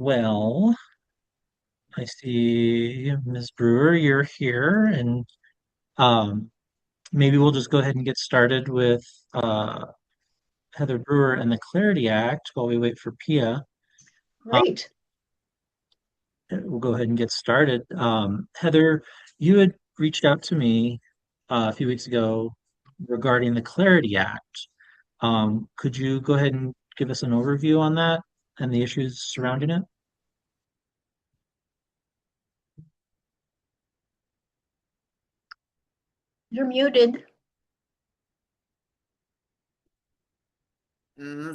Well, I see Ms. Brewer, you're here, and um, maybe we'll just go ahead and get started with uh, Heather Brewer and the Clarity Act while we wait for Pia. Um, Great. we'll go ahead and get started. Heather, you had reached out to me a few weeks ago regarding the Clarity Act. Could you go ahead and give us an overview on that and the issues surrounding it? You're muted.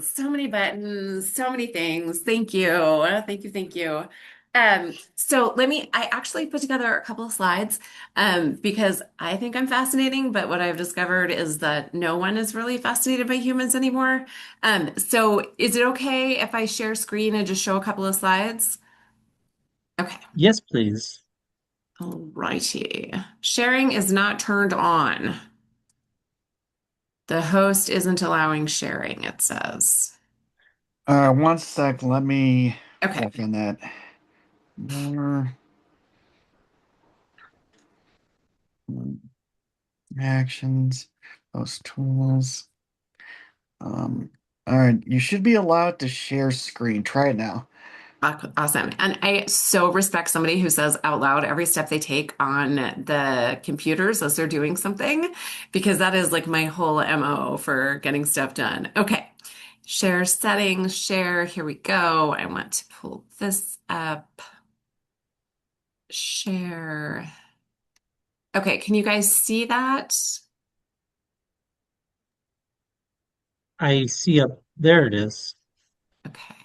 So many buttons, so many things. Thank you. Thank you. Thank you. I actually put together a couple of slides because I think I'm fascinating, but what I've discovered is that no one is really fascinated by humans anymore. So is it okay if I share screen and just show a couple of slides? Okay. Yes, please. Alrighty. Sharing is not turned on. The host isn't allowing sharing, it says. One sec, let me Okay. work on that. More actions, those tools. Um, all right, you should be allowed to share screen. Try it now. Awesome. And I so respect somebody who says out loud every step they take on the computers as they're doing something, because that is like my whole MO for getting stuff done. Okay. Share settings, share. Here we go. I want to pull this up. Share. Okay. Can you guys see that? I see up there it is. Okay.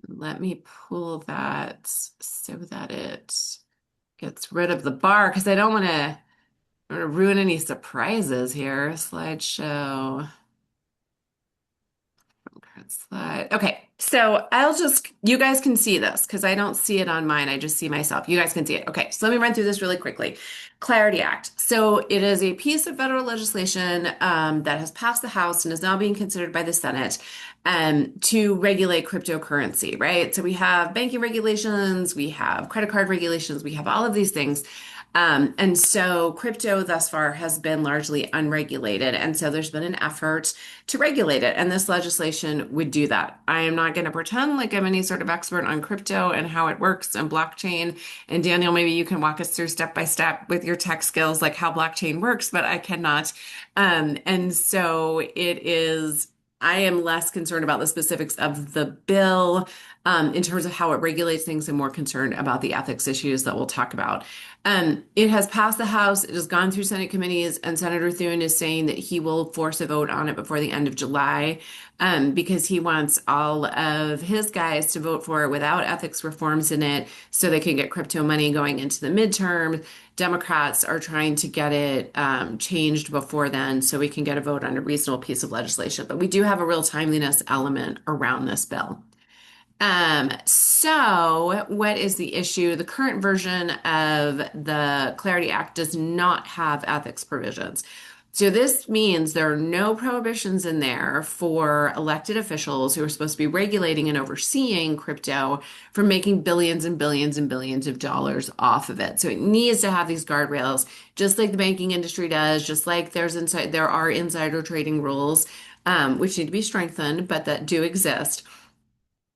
Let me pull that so that it gets rid of the bar because I don't want to. I'm gonna ruin any surprises here. Slideshow. Current slide. Okay, so you guys can see this because I don't see it on mine. I just see myself. You guys can see it. Okay, so let me run through this really quickly. Clarity Act. So it is a piece of federal legislation that has passed the House and is now being considered by the Senate to regulate cryptocurrency, right? So we have banking regulations, we have credit card regulations, we have all of these things. And so crypto thus far has been largely unregulated. And so there's been an effort to regulate it. And this legislation would do that. I am not going to pretend like I'm any sort of expert on crypto and how it works and blockchain. And Daniel, maybe you can walk us through step by step with your tech skills, like how blockchain works, but I cannot. And so it is. I am less concerned about the specifics of the bill in terms of how it regulates things and more concerned about the ethics issues that we'll talk about. It has passed the House, it has gone through Senate committees, and Senator Thune is saying that he will force a vote on it before the end of July, because he wants all of his guys to vote for it without ethics reforms in it so they can get crypto money going into the midterm. Democrats are trying to get it changed before then so we can get a vote on a reasonable piece of legislation. But we do have a real timeliness element around this bill. So what is the issue? The current version of the Clarity Act does not have ethics provisions. So this means there are no prohibitions in there for elected officials who are supposed to be regulating and overseeing crypto from making billions and billions and billions of dollars off of it. So it needs to have these guardrails, just like the banking industry does, just like there are insider trading rules, which need to be strengthened, but that do exist.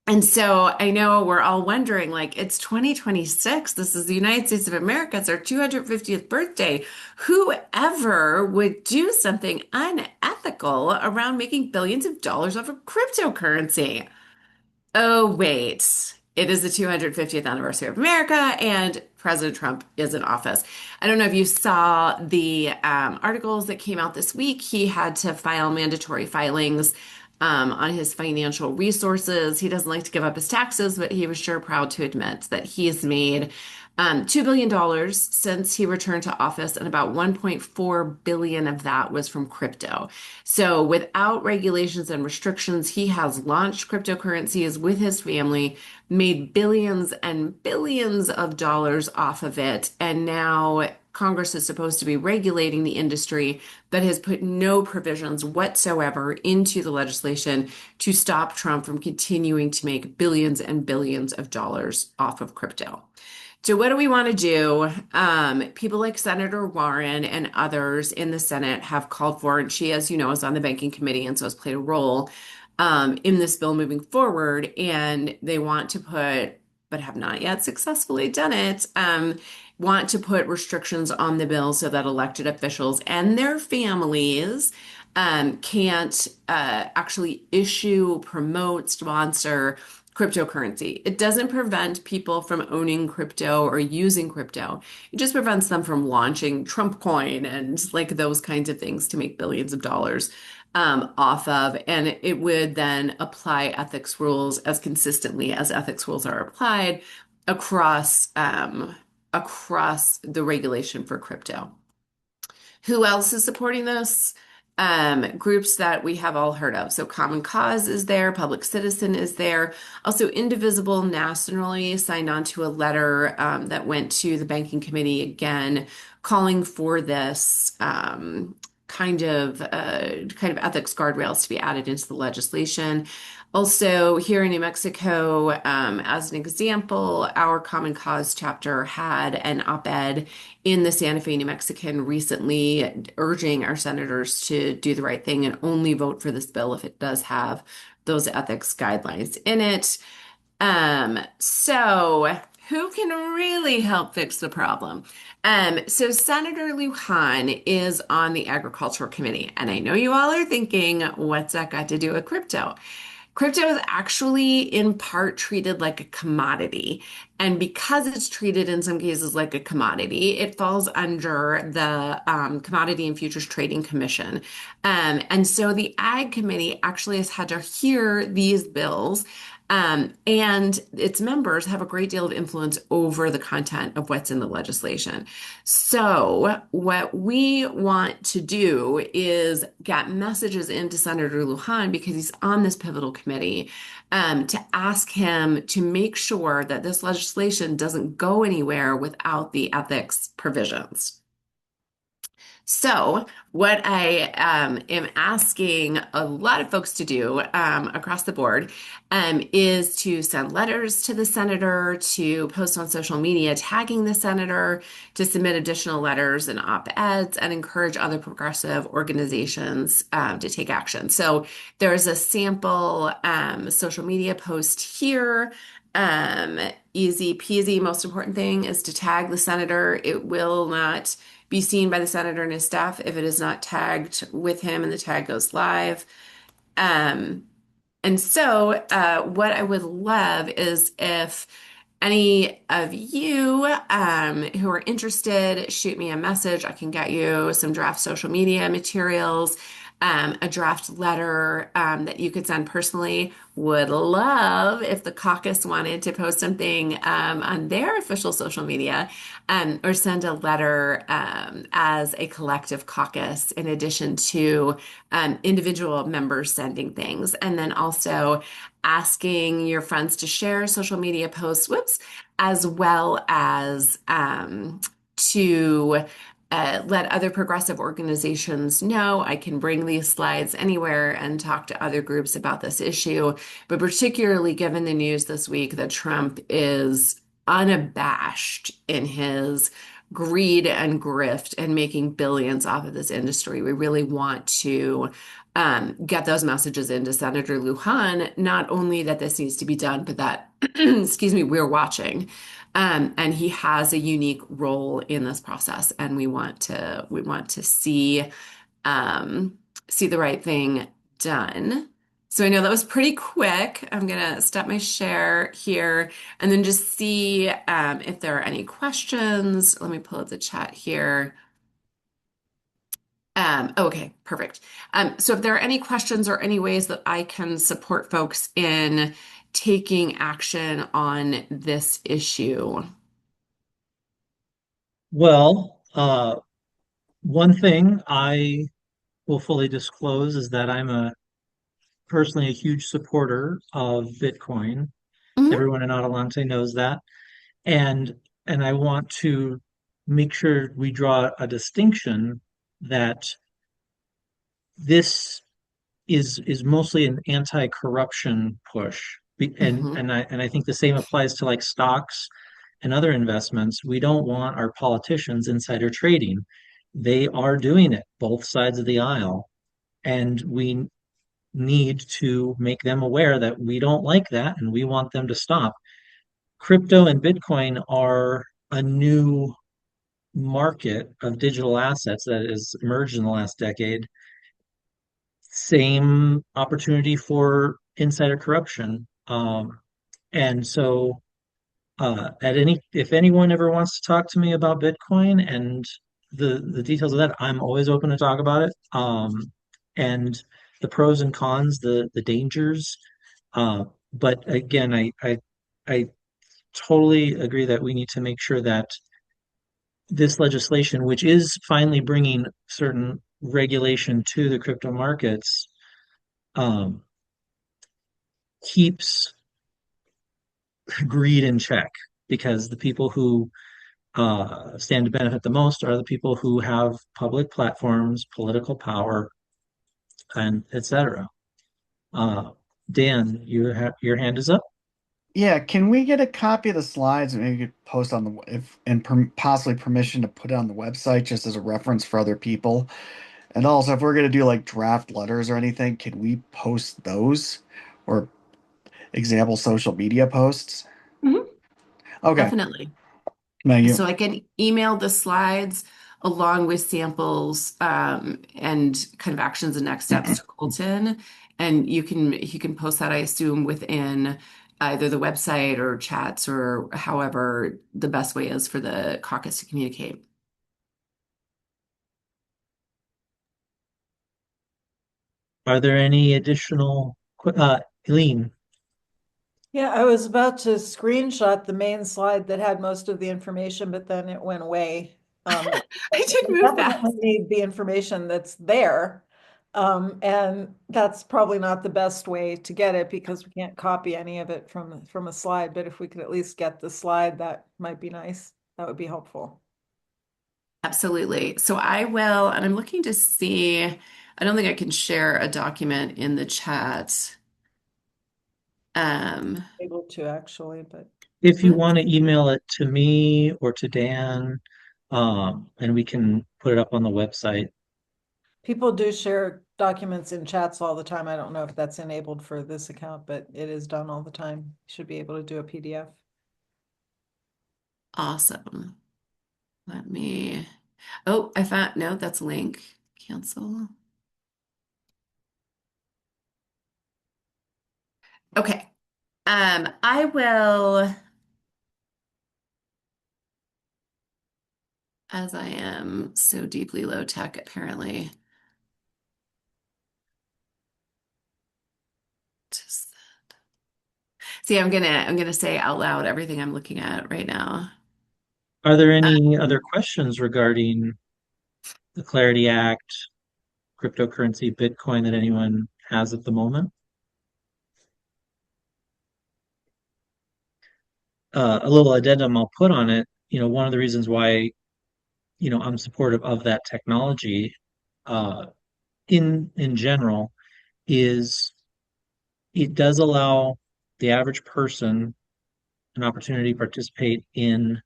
And so I know we're all wondering, like, it's 2026. This is the United States of America. It's our 250th birthday. Whoever would do something unethical around making billions of dollars off of cryptocurrency? Oh, wait. It is the 250th anniversary of America, and President Trump is in office. I don't know if you saw the articles that came out this week. He had to file mandatory filings on his financial resources. He doesn't like to give up his taxes, but he was sure proud to admit that he has made $2 billion dollars since he returned to office, and about 1.4 billion of that was from crypto. So without regulations and restrictions, he has launched cryptocurrencies with his family, made billions and billions of dollars off of it, and now Congress is supposed to be regulating the industry, but has put no provisions whatsoever into the legislation to stop Trump from continuing to make billions and billions of dollars off of crypto. So, what do we want to do? People like Senator Warren and others in the Senate have called for, and she, as you know, is on the banking committee and so has played a role in this bill moving forward. And they want to put, but have not yet successfully done it, want to put restrictions on the bill so that elected officials and their families can't actually issue, promote, sponsor cryptocurrency. It doesn't prevent people from owning crypto or using crypto. It just prevents them from launching Trump coin and like those kinds of things to make billions of dollars off of. And it would then apply ethics rules as consistently as ethics rules are applied across across the regulation for crypto. Who else is supporting this? Groups that we have all heard of. So Common Cause is there, Public Citizen is there. Also, Indivisible nationally signed on to a letter that went to the Banking Committee again, calling for this kind of ethics guardrails to be added into the legislation. Also, here in New Mexico, as an example, our Common Cause chapter had an op-ed in the Santa Fe New Mexican recently urging our senators to do the right thing and only vote for this bill if it does have those ethics guidelines in it. So who can really help fix the problem? So Senator Lujan is on the Agricultural Committee, and I know you all are thinking, what's that got to do with crypto? Crypto is actually in part treated like a commodity. And because it's treated in some cases like a commodity, it falls under the Commodity and Futures Trading Commission. And so the Ag Committee actually has had to hear these bills. And its members have a great deal of influence over the content of what's in the legislation. So, what we want to do is get messages into Senator Lujan because he's on this pivotal committee to ask him to make sure that this legislation doesn't go anywhere without the ethics provisions. So, what I am asking a lot of folks to do across the board is to send letters to the senator, to post on social media tagging the senator, to submit additional letters and op-eds, and encourage other progressive organizations to take action. So, there's a sample social media post here. Easy peasy. Most important thing is to tag the senator. It will not be seen by the senator and his staff if it is not tagged with him and the tag goes live. And so, what I would love is if any of you who are interested, shoot me a message. I can get you some draft social media materials, a draft letter that you could send personally. Would love if the caucus wanted to post something on their official social media or send a letter as a collective caucus in addition to individual members sending things. And then also asking your friends to share social media posts, as well as to let other progressive organizations know. I can bring these slides anywhere and talk to other groups about this issue, but particularly given the news this week that Trump is unabashed in his greed and grift and making billions off of this industry. We really want to get those messages into Senator Lujan, not only that this needs to be done, but that, excuse me, we're watching. And he has a unique role in this process, and we want to see the right thing done. So I know that was pretty quick. I'm gonna stop my share here and then just see if there are any questions. Let me pull up the chat here. Okay, perfect. So if there are any questions or any ways that I can support folks in taking action on this issue. Well, one thing I will fully disclose is that I'm personally a huge supporter of Bitcoin. Mhm. Everyone in Adelante knows that. And I want to make sure we draw a distinction that this is mostly an anti-corruption push. Hmm. And I think the same applies to like stocks and other investments. We don't want our politicians insider trading. They are doing it both sides of the aisle, and we need to make them aware that we don't like that and we want them to stop. Crypto and Bitcoin are a new market of digital assets that has emerged in the last decade. Same opportunity for insider corruption. And so, if anyone ever wants to talk to me about Bitcoin and the details of that, I'm always open to talk about it. And the pros and cons, the dangers. But again, I totally agree that we need to make sure that this legislation, which is finally bringing certain regulation to the crypto markets, um, keeps greed in check, because the people who stand to benefit the most are the people who have public platforms, political power, and etc. Uh, Dan, your hand is up. Yeah, can we get a copy of the slides and maybe post on the if and possibly permission to put it on the website just as a reference for other people? And also, if we're gonna do like draft letters or anything, can we post those or example social media posts? Hmm. Okay, Definitely. thank you. So I can email the slides along with samples and kind of actions and next steps to Colton, and you can post that, I assume, within either the website or chats or however the best way is for the caucus to communicate. Are there any additional, Eileen, Yeah, I was about to screenshot the main slide that had most of the information, but then it went away. I did We move definitely fast. need the information that's there. And that's probably not the best way to get it because we can't copy any of it from a slide, but if we could at least get the slide, that might be nice. That would be helpful. Absolutely. So I will, and I'm looking to see, I don't think I can share a document in the chat. Um, Able to actually, but if you let's want to email it to me or to Dan, and we can put it up on the website. people do share documents in chats all the time. I don't know if that's enabled for this account, but it is done all the time. Should be able to do a PDF. Awesome. Let me, oh, I found, no, that's a link. Cancel. Okay. I will, as I am so deeply low tech, apparently. Just see, I'm gonna say out loud everything I'm looking at right now. Are there any Um, other questions regarding the Clarity Act, cryptocurrency, Bitcoin that anyone has at the moment? A little addendum I'll put on it. One of the reasons why, I'm supportive of that technology, uh, in general, is it does allow the average person an opportunity to participate in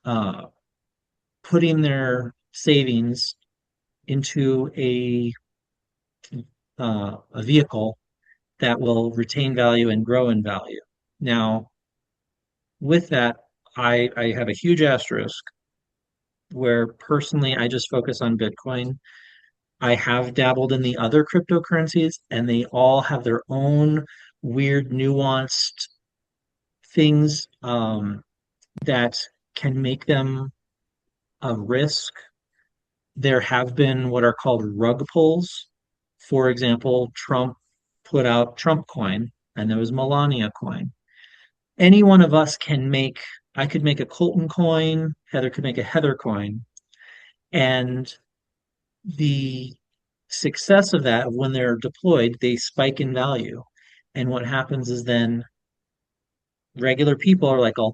uh, putting their savings into a vehicle that will retain value and grow in value. Now, with that, I have a huge asterisk where personally I just focus on Bitcoin. I have dabbled in the other cryptocurrencies, and they all have their own weird, nuanced things that can make them a risk. There have been what are called rug pulls. For example, Trump put out Trump coin, and there was Melania coin. Any one of us can make, I could make a Colton coin, Heather could make a Heather coin, and the success of that, when they're deployed, they spike in value. And what happens is then regular people are like, oh,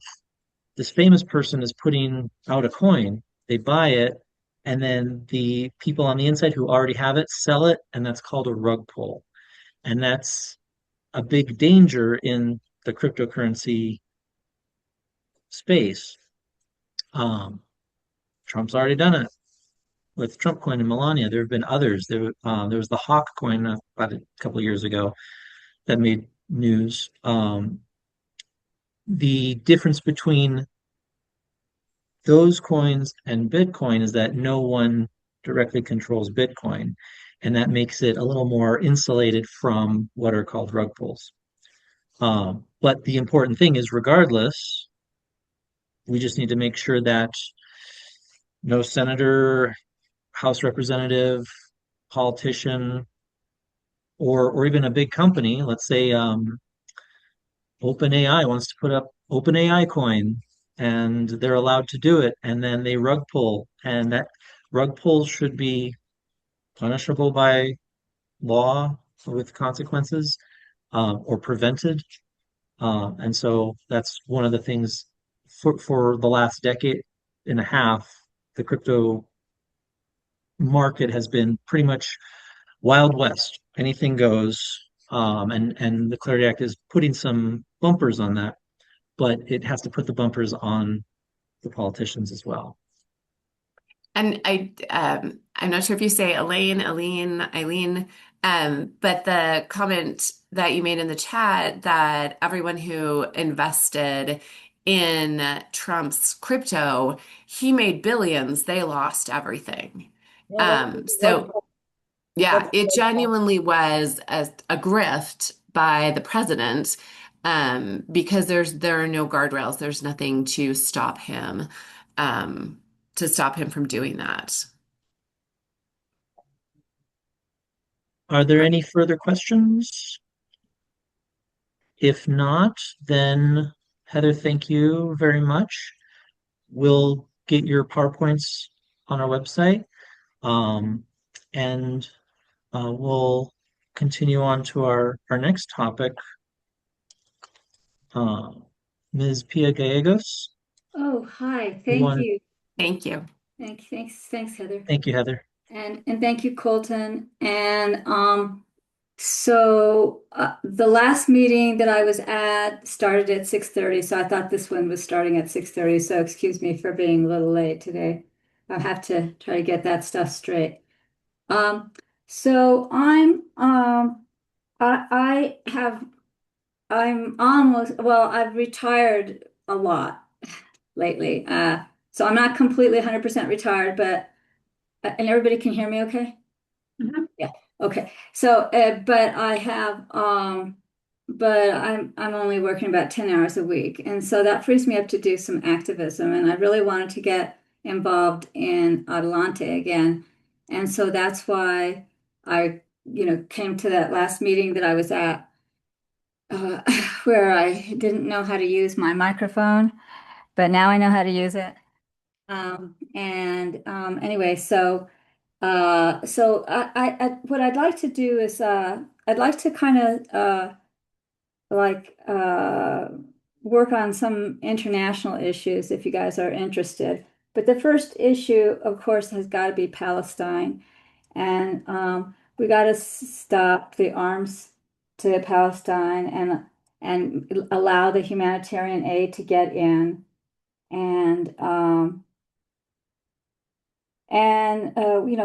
this famous person is putting out a coin, they buy it, and then the people on the inside who already have it sell it, and that's called a rug pull. And that's a big danger in the cryptocurrency space. Um, Trump's already done it with Trump coin and Melania. There have been others. There was the Hawk coin about a couple of years ago that made news. The difference between those coins and Bitcoin is that no one directly controls Bitcoin, and that makes it a little more insulated from what are called rug pulls. But the important thing is, regardless, we just need to make sure that no senator, House representative, politician, or even a big company, let's say OpenAI wants to put up OpenAI coin and they're allowed to do it, and then they rug pull, and that rug pull should be punishable by law with consequences or prevented. And so that's one of the things for the last decade and a half, the crypto market has been pretty much Wild West. Anything goes. And the Clarity Act is putting some bumpers on that, but it has to put the bumpers on the politicians as well. And I'm not sure if you say Elaine, Eileen, Eileen, but the comment that you made in the chat that everyone who invested in Trump's crypto, he made billions, they lost everything. Yeah, So yeah, that's it genuinely was a grift by the president, because there are no guardrails. There's nothing um, to stop him from doing that. Are there any further questions? If not, then Heather, thank you very much. We'll get your PowerPoints on our website, um, and we'll continue on to our next topic. Uh, Ms. Pia Gallegos, Oh, hi. you Thank want you. Thank you. Thanks, Heather. thank you, Heather. And thank you, Colton. And so the last meeting that I was at started at 6:30, so I thought this one was starting at 6:30, so excuse me for being a little late today. I have to try to get that stuff straight. Um, so I have I'm almost, well, I've retired a lot lately. So I'm not completely 100% retired, but and everybody can hear me okay? Mhm. Yeah. Okay. So, but I have, but I'm only working about 10 hours a week. And so that frees me up to do some activism. And I really wanted to get involved in Adelante again. And so that's why I, came to that last meeting that I was at, uh, where I didn't know how to use my microphone, but now I know how to use it. Anyway, what I'd like to do is I'd like to kind of like work on some international issues if you guys are interested. But the first issue, of course, has got to be Palestine, and we got to stop the arms to Palestine and allow the humanitarian aid to get in and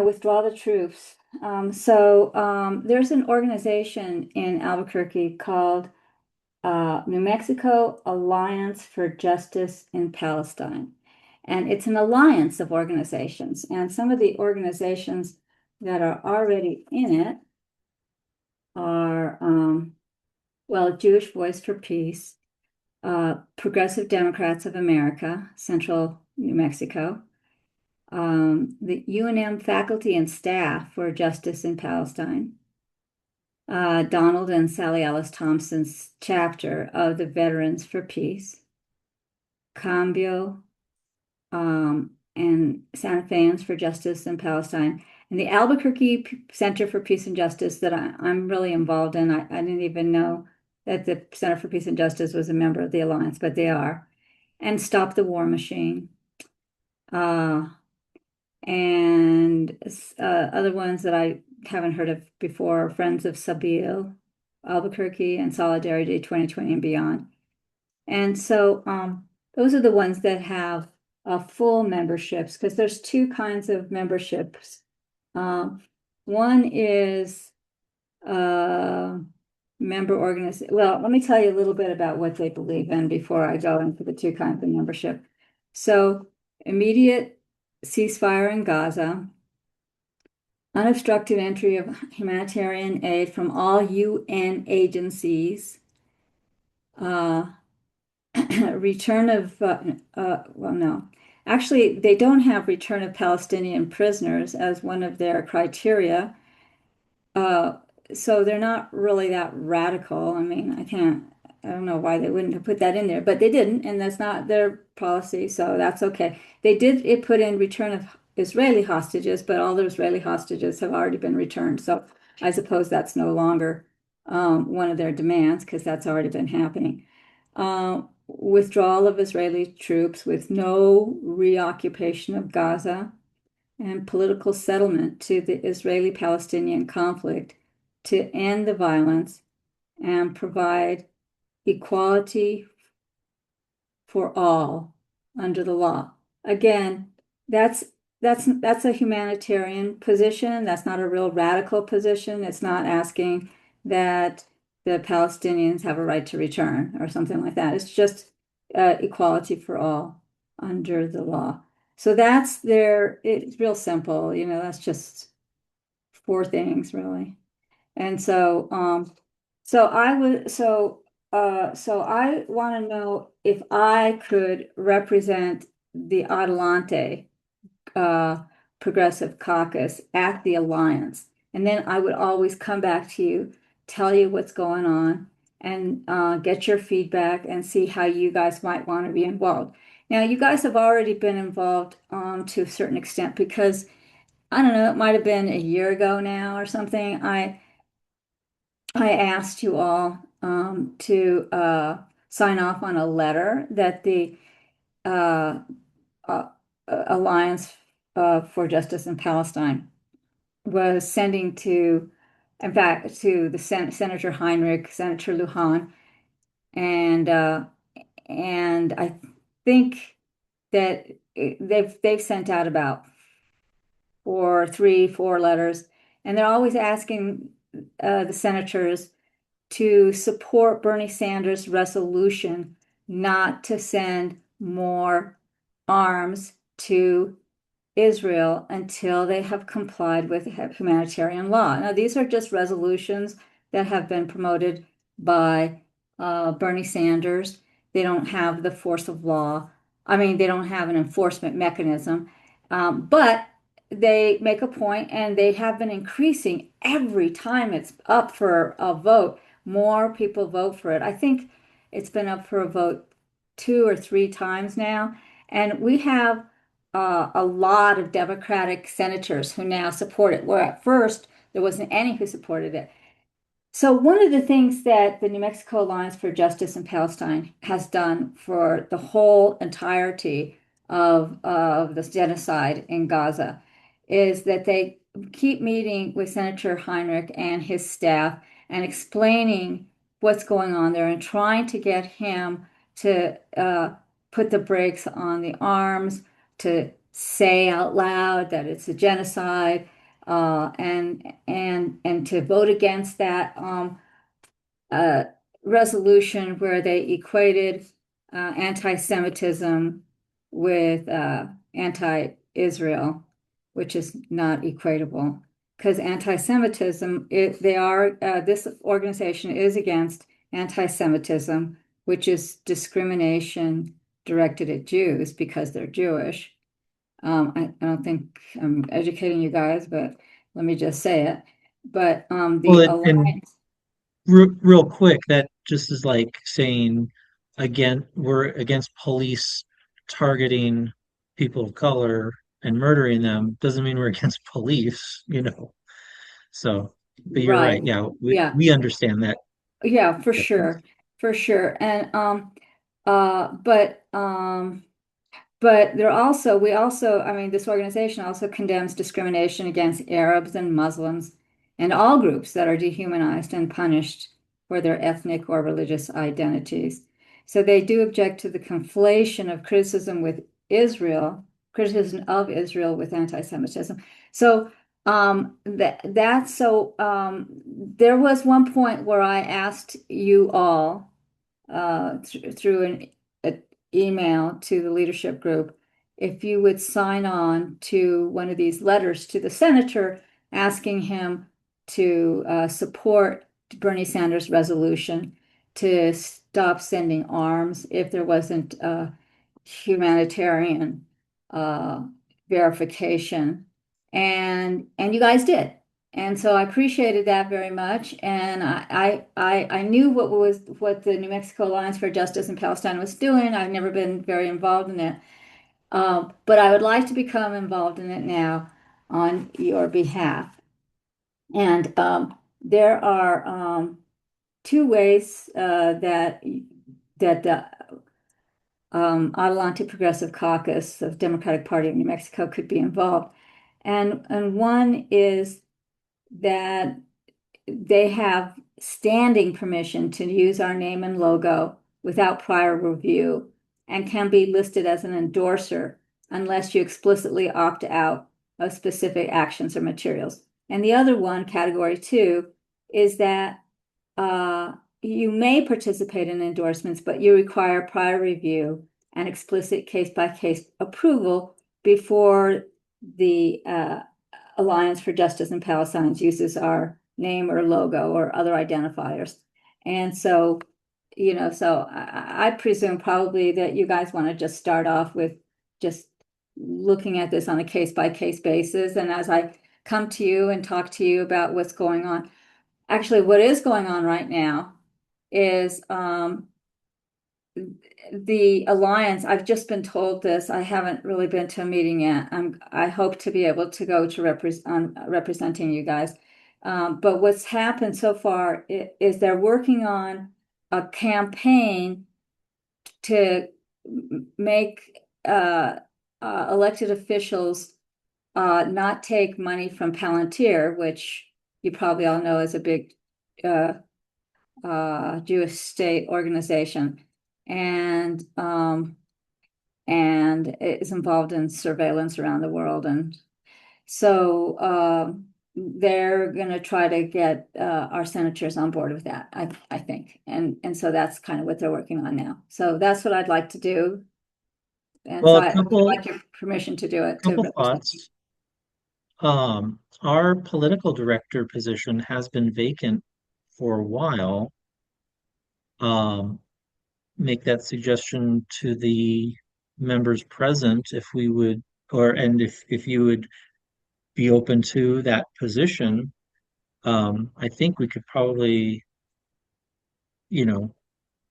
withdraw the troops. There's an organization in Albuquerque called New Mexico Alliance for Justice in Palestine. And it's an alliance of organizations. And some of the organizations that are already in it are, Jewish Voice for Peace, Progressive Democrats of America, Central New Mexico, the UNM faculty and staff for Justice in Palestine, Donald and Sally Alice Thompson's chapter of the Veterans for Peace, Cambio, and Santa Feans for Justice in Palestine, and the Albuquerque Center for Peace and Justice that I'm really involved in. I didn't even know that the Center for Peace and Justice was a member of the Alliance, but they are. and Stop the War Machine. Uh, and other ones that I haven't heard of before, Friends of Sabeel, Albuquerque, and Solidarity 2020 and Beyond. And so those are the ones that have full memberships, because there's two kinds of memberships. One is member organization. Well, let me tell you a little bit about what they believe in before I go into the two kinds of membership. So, immediate ceasefire in Gaza, unobstructed entry of humanitarian aid from all UN agencies, return of, well, no, actually, they don't have return of Palestinian prisoners as one of their criteria. Uh, so they're not really that radical. I mean, I don't know why they wouldn't have put that in there, but they didn't, and that's not their policy, so that's okay. They did put in return of Israeli hostages, but all the Israeli hostages have already been returned. So I suppose that's no longer one of their demands because that's already been happening. Withdrawal of Israeli troops with no reoccupation of Gaza and political settlement to the Israeli-Palestinian conflict to end the violence and provide equality for all under the law. Again, that's that's a humanitarian position. That's not a real radical position. It's not asking that the Palestinians have a right to return or something like that. It's just equality for all under the law. So it's real simple, that's just four things really. And so I want to know if I could represent the Adelante uh, Progressive Caucus at the Alliance. And then I would always come back to you, tell you what's going on, and get your feedback and see how you guys might want to be involved. Now, you guys have already been involved to a certain extent because I don't know, it might have been a year ago now or something. I asked you all to sign off on a letter that the uh, uh, Alliance for Justice in Palestine was sending to, in fact, to the Senator Heinrich, Senator Lujan, and I think that they've sent out about four letters, and they're always asking the senators to support Bernie Sanders' resolution not to send more arms to Israel until they have complied with humanitarian law. Now, these are just resolutions that have been promoted by Bernie Sanders. They don't have the force of law. I mean, they don't have an enforcement mechanism, but they make a point and they have been increasing every time it's up for a vote. More people vote for it. I think it's been up for a vote two or three times now. And we have a lot of Democratic senators who now support it, where at first there wasn't any who supported it. So one of the things that the New Mexico Alliance for Justice in Palestine has done for the whole entirety of this genocide in Gaza is that they keep meeting with Senator Heinrich and his staff and explaining what's going on there and trying to get him to put the brakes on the arms, to say out loud that it's a genocide, and to vote against that uh, resolution where they equated anti-Semitism with anti-Israel, which is not equatable because anti-Semitism, this organization is against anti-Semitism, which is discrimination directed at Jews because they're Jewish. I don't think I'm educating you guys, but let me just say it. But Well, the and alliance, real quick, that just is like saying, again, we're against police targeting people of color and murdering them. Doesn't mean we're against police. So, but you're right. right? Yeah, we, Yeah, we understand that. yeah, for Difference. sure, for sure. And But I mean, this organization also condemns discrimination against Arabs and Muslims and all groups that are dehumanized and punished for their ethnic or religious identities. So they do object to the conflation of criticism of Israel with anti-Semitism. So there was one point where I asked you all through an email to the leadership group if you would sign on to one of these letters to the senator asking him to support Bernie Sanders' resolution to stop sending arms if there wasn't humanitarian verification. And you guys did. And so I appreciated that very much. And I knew what the New Mexico Alliance for Justice in Palestine was doing. I've never been very involved in it. But I would like to become involved in it now on your behalf. And there are two ways that the Adelante Progressive Caucus of Democratic Party of New Mexico could be involved. And one is that they have standing permission to use our name and logo without prior review and can be listed as an endorser unless you explicitly opt out of specific actions or materials. And the other one, category 2, is that you may participate in endorsements, but you require prior review and explicit case-by-case approval before the Alliance for Justice in Palestine uses our name or logo or other identifiers. And so, so I presume probably that you guys want to just start off with just looking at this on a case-by-case basis. And as I come to you and talk to you about what's going on, actually what is going on right now is the alliance. I've just been told this. I haven't really been to a meeting yet. I hope to be able to go to representing you guys. But what's happened so far is they're working on a campaign to make elected officials not take money from Palantir, which you probably all know is a big Jewish state organization, and is involved in surveillance around the world. And so they're going to try to get our senators on board with that, I think. And so that's kind of what they're working on now. So that's what I'd like to do. And Well, so a I would couple like your permission to do it, to couple represent you. thoughts. Our political director position has been vacant for a while. Um, make that suggestion to the members present if we would, and if you would be open to that position. I think we could probably, you know,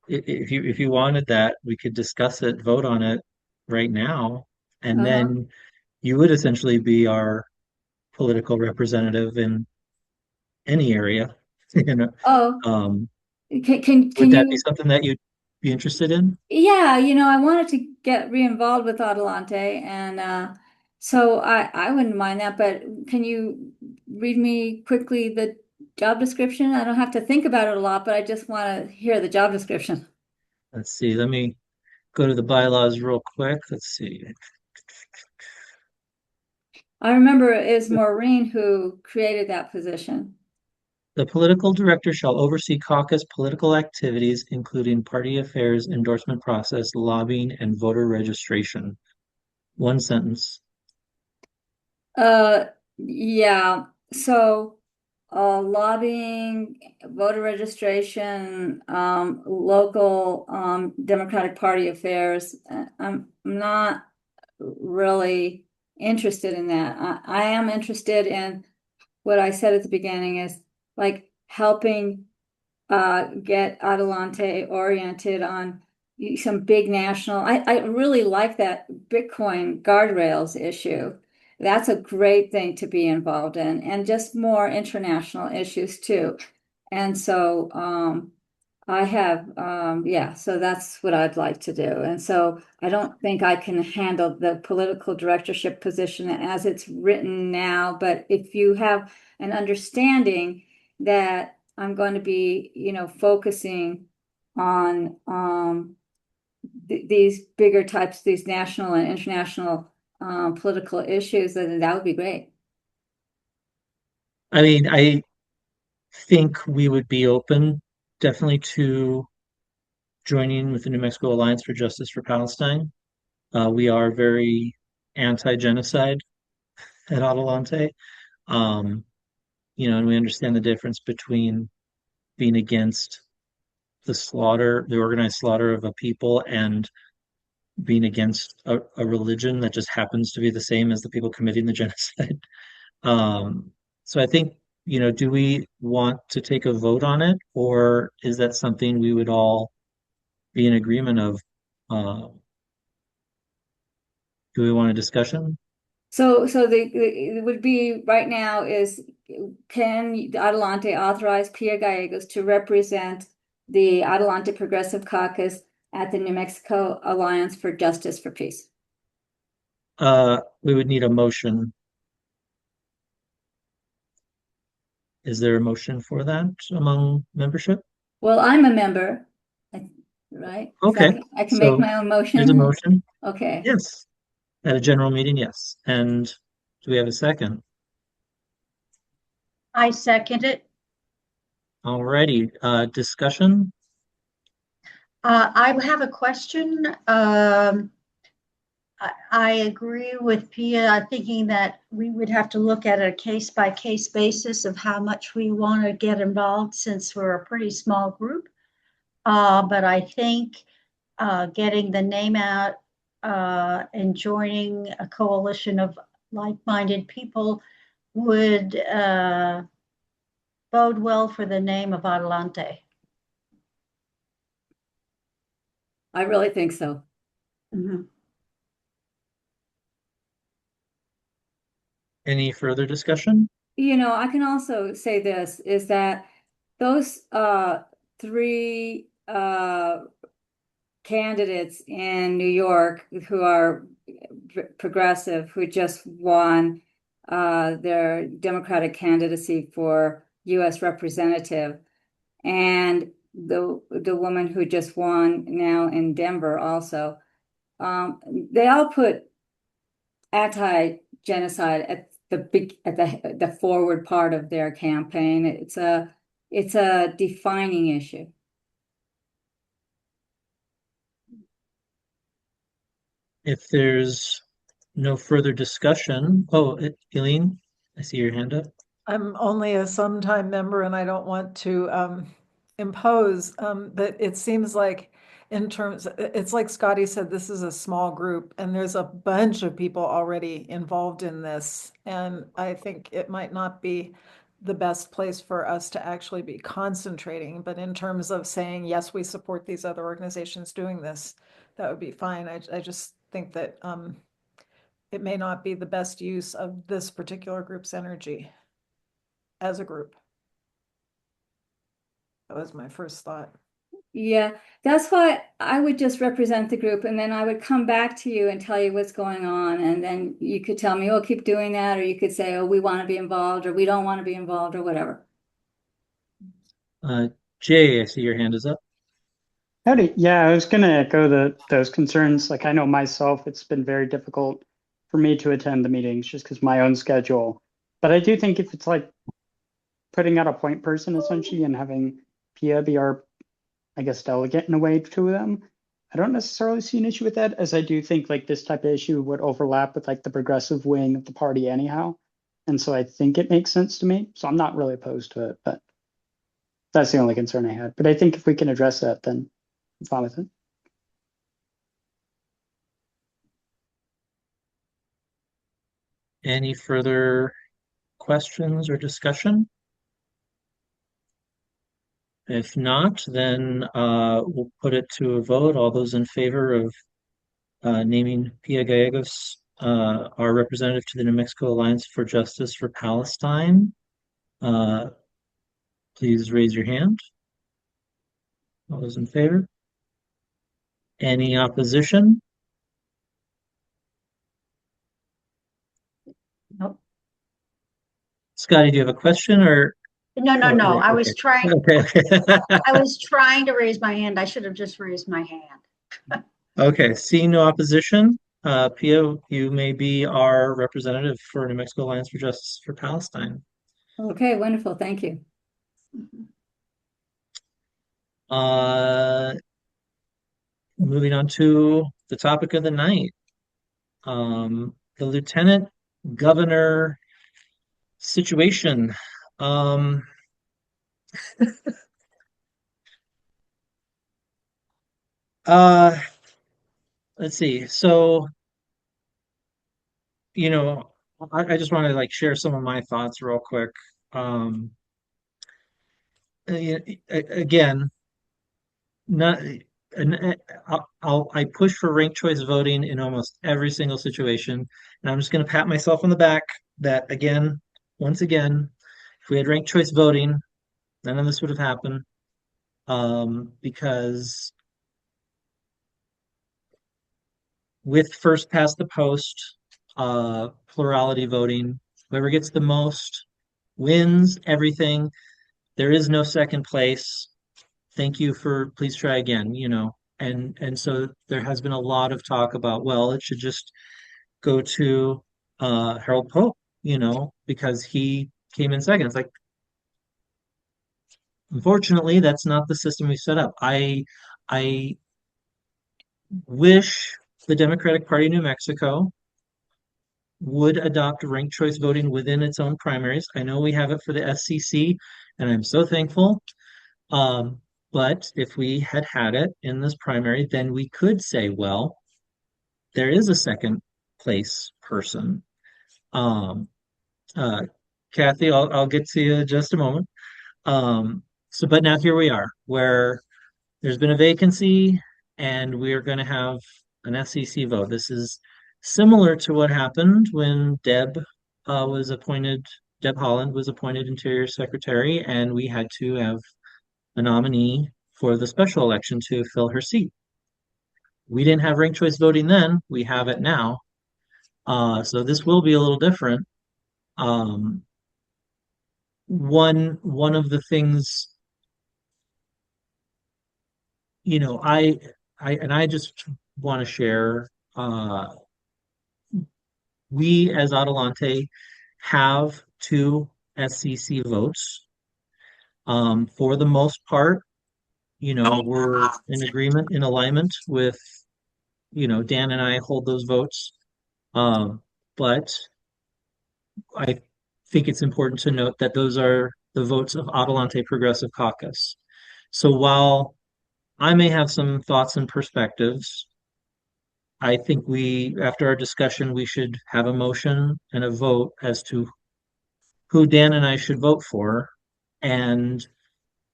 if you wanted that, we could discuss it, vote on it right now, and Uh-huh. then you would essentially be our political representative in any area. You know, Oh, um, can would that be you? something that you'd be interested in? Yeah, I wanted to get re-involved with Adelante, and so I wouldn't mind that. But can you read me quickly the job description? I don't have to think about it a lot, but I just want to hear the job description. Let's see. Let me go to the bylaws real quick. Let's see. I remember it is Maureen who created that position. The political director shall oversee caucus political activities, including party affairs, endorsement process, lobbying, and voter registration. One sentence. Uh, yeah. So, lobbying, voter registration, local Democratic Party affairs. I'm not really interested in that. I am interested in what I said at the beginning is like helping get Adelante oriented on some big national. I really like that Bitcoin guardrails issue. That's a great thing to be involved in, and just more international issues too. And so I have, yeah, so that's what I'd like to do. And so I don't think I can handle the political directorship position as it's written now, but if you have an understanding that I'm going to be, focusing on these bigger types, these national and international political issues, then that would be great. I mean, I think we would be open definitely to joining with the New Mexico Alliance for Justice for Palestine. We are very anti-genocide at Adelante. Um, and we understand the difference between being against the organized slaughter of a people, and being against a religion that just happens to be the same as the people committing the genocide. Um, so I think, do we want to take a vote on it, or is that something we would all be in agreement of? Uh, do we want a discussion? So it would be right now is can Adelante authorize Pia Gallegos to represent the Adelante Progressive Caucus at the New Mexico Alliance for Justice for Peace? We would need a motion. Is there a motion for that among membership? Well, I'm a member, right? So Okay, I can make so my own there's a motion. motion. Okay. Yes, at a general meeting, yes. And do we have a second? I second it. Alrighty, discussion? I have a question. I agree with Pia, thinking that we would have to look at a case-by-case basis of how much we want to get involved since we're a pretty small group. But I think getting the name out and joining a coalition of like-minded people would bode well for the name of Adelante. I really think so. Mhm. Any further discussion? I can also say this is that those three candidates in New York who are progressive, who just won their Democratic candidacy for U.S. representative, and the woman who just won now in Denver also, they all put anti-genocide at the forward part of their campaign. It's a defining issue. If there's no further discussion, Eileen, I see your hand up. I'm only a sometime member and I don't want to impose, but it seems like it's like Scotty said, this is a small group and there's a bunch of people already involved in this. And I think it might not be the best place for us to actually be concentrating, but in terms of saying, yes, we support these other organizations doing this, that would be fine. I just think that it may not be the best use of this particular group's energy as a group. That was my first thought. Yeah, that's why I would just represent the group and then I would come back to you and tell you what's going on. And then you could tell me, oh, keep doing that. Or you could say, oh, we want to be involved or we don't want to be involved or whatever. Uh, Jay, I see your hand is up. Howdy. Yeah, I was going to echo those concerns. Like, I know myself, it's been very difficult for me to attend the meetings just because my own schedule. But I do think if it's like putting out a point person essentially and having Pia be our, I guess, delegate in a way to them, I don't necessarily see an issue with that, as I do think like this type of issue would overlap with like the progressive wing of the party anyhow. And so I think it makes sense to me. So I'm not really opposed to it, but that's the only concern I had. But I think if we can address that, then I'm fine with it. Any further questions or discussion? If not, then we'll put it to a vote. All those in favor of naming Pia Gallegos our representative to the New Mexico Alliance for Justice for Palestine, uh, please raise your hand. All those in favor? Any opposition? Nope. Scotty, do you have a question or? No, no, Oh, no. right, I okay. was trying, Okay, okay. I was trying to raise my hand. I should have just raised my hand. Okay, seeing no opposition, Pia, you may be our representative for New Mexico Alliance for Justice for Palestine. Okay, wonderful. Thank you. Uh, Moving on to the topic of the night, the lieutenant governor situation. Um, uh, let's see. So, you know, I just want to like share some of my thoughts real quick. Um, Again, not and I push for ranked choice voting in almost every single situation, and I'm just going to pat myself on the back that again, once again, if we had ranked choice voting, none of this would have happened. Because with first past the post, plurality voting, whoever gets the most wins everything. There is no second place. Thank you for please try again, and so there has been a lot of talk about, well, it should just go to Harold Pope, because he came in second. It's like, unfortunately, that's not the system we set up. I wish the Democratic Party of New Mexico would adopt ranked choice voting within its own primaries. I know we have it for the SCC, and I'm so thankful. Um, but if we had had it in this primary, then we could say, well, there is a second place person. Um, uh, Kathy, I'll get to you in just a moment. But now here we are, where there's been a vacancy, and we are going to have an SEC vote. This is similar to what happened when Deb Holland was appointed Interior Secretary, and we had to have a nominee for the special election to fill her seat. We didn't have ranked choice voting then, we have it now. So this will be a little different. Um, one of the things, you know, I just want to share. We as Adelante have two SCC votes. For the most part, we're in agreement, in alignment with, Dan and I hold those votes. Um, but I think it's important to note that those are the votes of Adelante Progressive Caucus. So while I may have some thoughts and perspectives, I think after our discussion, we should have a motion and a vote as to who Dan and I should vote for, and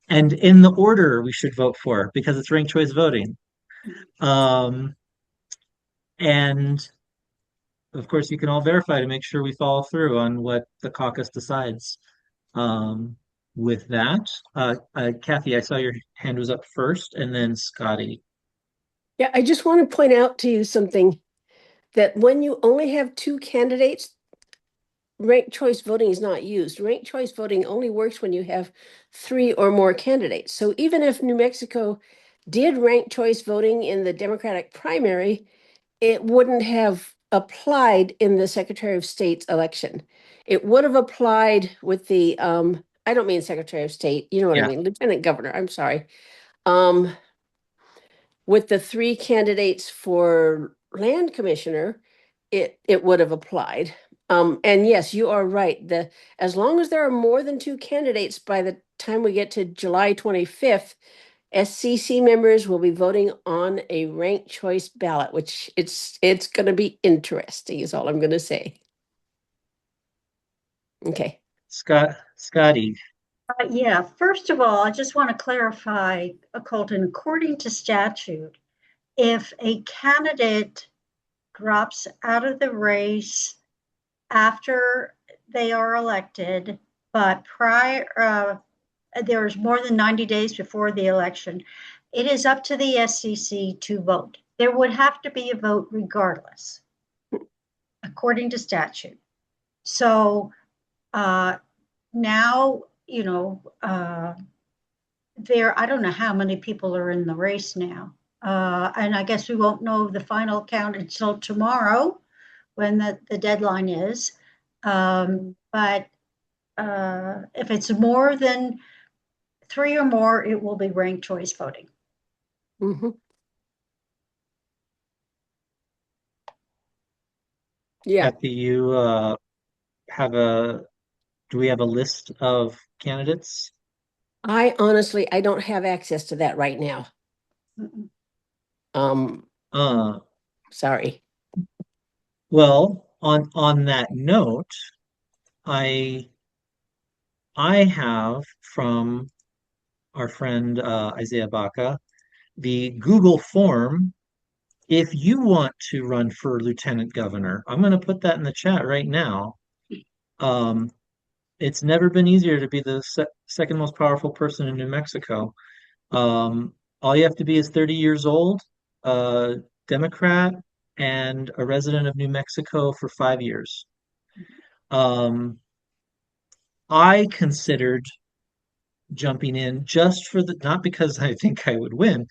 in the order we should vote for, because it's ranked choice voting. Um, and of course, you can all verify to make sure we follow through on what the caucus decides. Um, with that, Kathy, I saw your hand was up first, and then Scotty. Yeah, I just want to point out to you something, that when you only have two candidates, ranked choice voting is not used. Ranked choice voting only works when you have three or more candidates. So even if New Mexico did ranked choice voting in the Democratic primary, it wouldn't have applied in the Secretary of State's election. It would have applied with the, I don't mean Secretary of State, you know what I Yeah, mean, Lieutenant Governor, I'm sorry. Um, with the three candidates for land commissioner, it would have applied. And yes, you are right. As long as there are more than two candidates by the time we get to July 25th, SCC members will be voting on a ranked choice ballot, which it's going to be interesting, is all I'm going to say. Okay. Scotty. Yeah, first of all, I just want to clarify, Colton, according to statute, if a candidate drops out of the race after they are elected, but there's more than 90 days before the election, it is up to the SCC to vote. There would have to be a vote regardless, according to statute. So now, I don't know how many people are in the race now. And I guess we won't know the final count until tomorrow when the deadline is. But if it's more than 3 or more, it will be ranked choice voting. Mhm. Yeah, Kathy, you do we have a list of candidates? I don't have access to that right now. Mm-mm. Um, Uh, sorry. well, on that note, I I have from our friend Isaiah Baca the Google form. If you want to run for lieutenant governor, I'm going to put that in the chat right now. Um, it's never been easier to be the second most powerful person in New Mexico. All you have to be is 30 years old, a Democrat, and a resident of New Mexico for 5 years. Um, I considered jumping in just for not because I think I would win,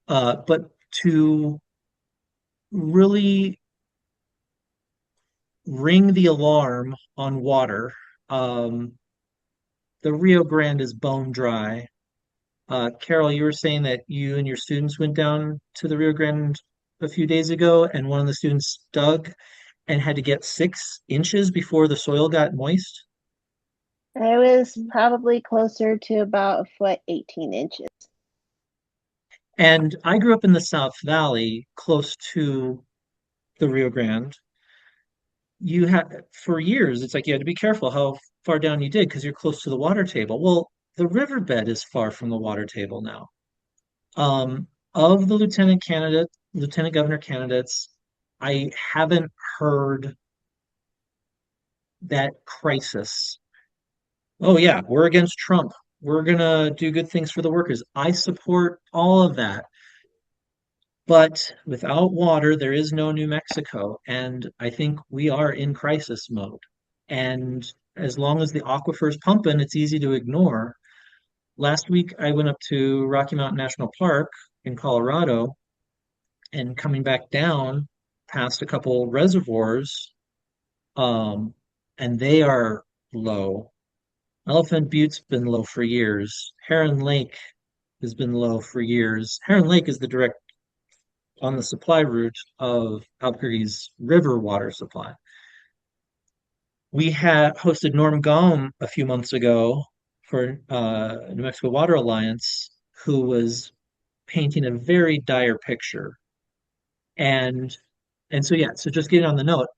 but to really ring the alarm on water. Um, the Rio Grande is bone dry. Carol, you were saying that you and your students went down to the Rio Grande a few days ago, and one of the students dug and had to get 6 inches before the soil got moist. I was probably closer to about a foot, 18 inches. And I grew up in the South Valley, close to the Rio Grande. You had for years, it's like you had to be careful how far down you did because you're close to the water table. Well, the riverbed is far from the water table now. Of the lieutenant governor candidates, I haven't heard that crisis. Oh yeah, we're against Trump. We're gonna do good things for the workers. I support all of that. But without water, there is no New Mexico. And I think we are in crisis mode. And as long as the aquifer is pumping, it's easy to ignore. Last week, I went up to Rocky Mountain National Park in Colorado and coming back down past a couple reservoirs, um, and they are low. Elephant Butte's been low for years. Heron Lake has been low for years. Heron Lake is the direct on the supply route of Albuquerque's river water supply. We had hosted Norm Gaum a few months ago for New Mexico Water Alliance, who was painting a very dire picture. And so yeah, so just getting on the note,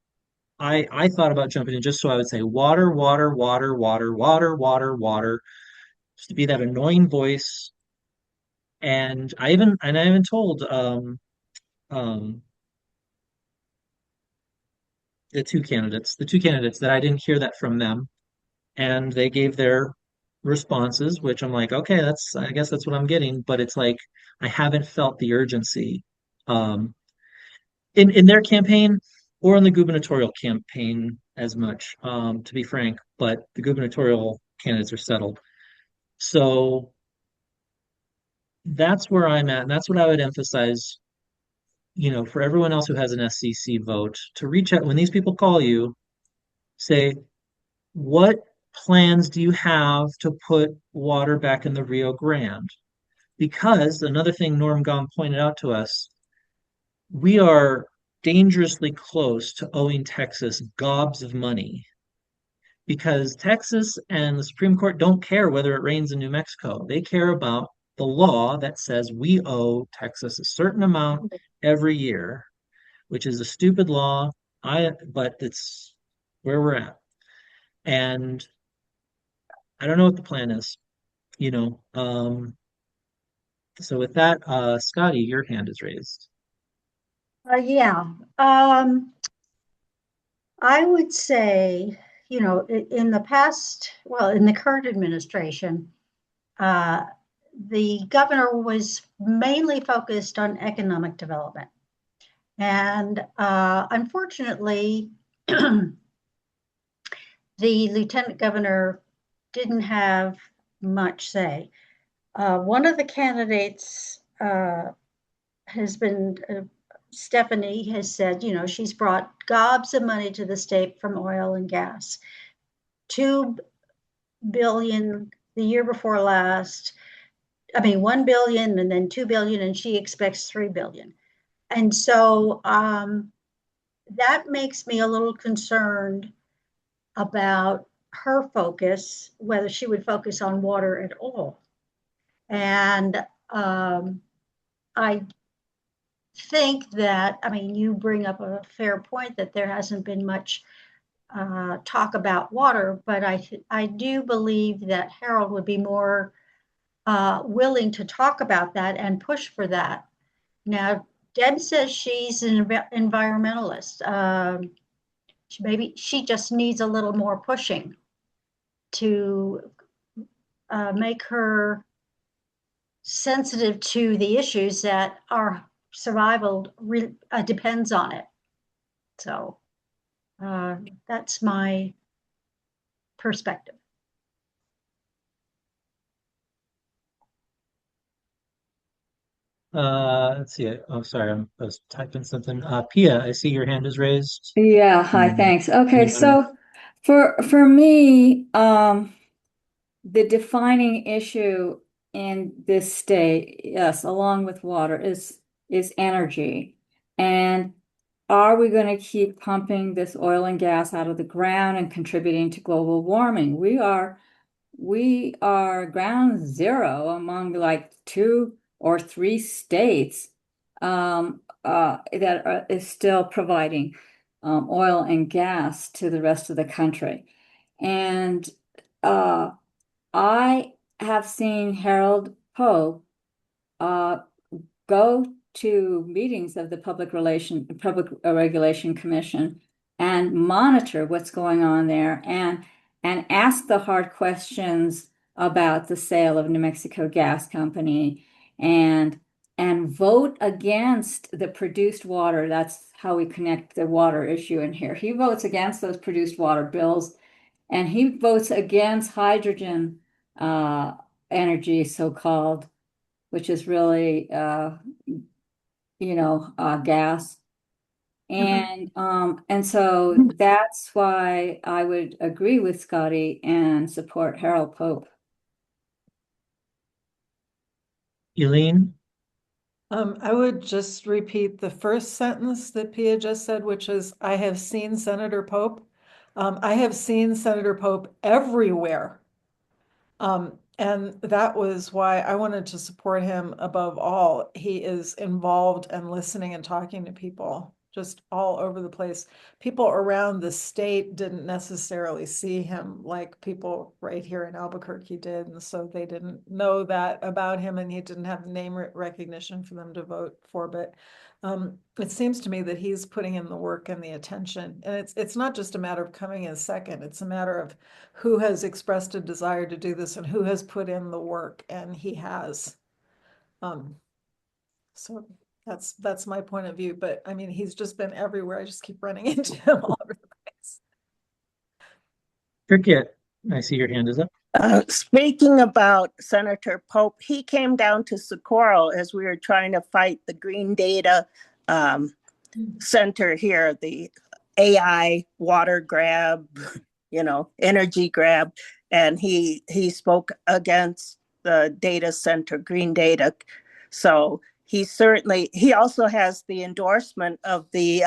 I thought about jumping in just so I would say water, water, water, water, water, water, water, just to be that annoying voice. And I even told um, the two candidates that I didn't hear that from them, and they gave their responses, which I'm like, okay, I guess that's what I'm getting, but it's like I haven't felt the urgency um, in their campaign or in the gubernatorial campaign as much, to be frank. But the gubernatorial candidates are settled, so that's where I'm at, and that's what I would emphasize. For everyone else who has an SCC vote, to reach out when these people call you, say, what plans do you have to put water back in the Rio Grande? Because another thing Norm Gahn pointed out to us, we are dangerously close to owing Texas gobs of money because Texas and the Supreme Court don't care whether it rains in New Mexico. They care about the law that says we owe Texas a certain amount every year, which is a stupid law. But it's where we're at. And I don't know what the plan is, you know. So with that, Scotty, your hand is raised. Yeah. I would say, in the past, well, in the current administration, uh, the governor was mainly focused on economic development. And unfortunately, the lieutenant governor didn't have much say. One of the candidates has been, Stephanie has said, you know, she's brought gobs of money to the state from oil and gas. 2 billion the year before last. I mean, 1 billion and then 2 billion, and she expects 3 billion. And so that makes me a little concerned about her focus, whether she would focus on water at all. And I think that, I mean, you bring up a fair point that there hasn't been much talk about water, but I do believe that Harold would be more willing to talk about that and push for that. Now, Deb says she's an environmentalist. Maybe she just needs a little more pushing to make her sensitive to the issues that our survival depends on it. So that's my perspective. Let's see. Oh, sorry, I was typing something. Pia, I see your hand is raised. Yeah, hi, Mm, thanks. do Okay, you want so for me, the defining issue in this state, yes, along with water, is energy. And are we going to keep pumping this oil and gas out of the ground and contributing to global warming? We are ground zero among like 2 or 3 states that is still providing oil and gas to the rest of the country. And I have seen Harold Poe go to meetings of the Public Regulation Commission and monitor what's going on there and ask the hard questions about the sale of New Mexico Gas Company and vote against the produced water. That's how we connect the water issue in here. He votes against those produced water bills, and he votes against hydrogen energy, so-called, which is really gas. And so that's why I would agree with Scotty and support Harold Pope. Eileen? I would just repeat the first sentence that Pia just said, which is, I have seen Senator Pope. I have seen Senator Pope everywhere. And that was why I wanted to support him above all. He is involved and listening and talking to people just all over the place. People around the state didn't necessarily see him like people right here in Albuquerque did. And so they didn't know that about him, and he didn't have name recognition for them to vote for. But it seems to me that he's putting in the work and the attention. And it's not just a matter of coming in second. It's a matter of who has expressed a desire to do this and who has put in the work, and he has. So that's my point of view. But I mean, he's just been everywhere. I just keep running into him all over the place. Cricket, I see your hand is up. Speaking about Senator Pope, he came down to Socorro as we were trying to fight the Green Data Center here, the AI water grab, energy grab. And he spoke against the data center, Green Data. So he also has the endorsement of the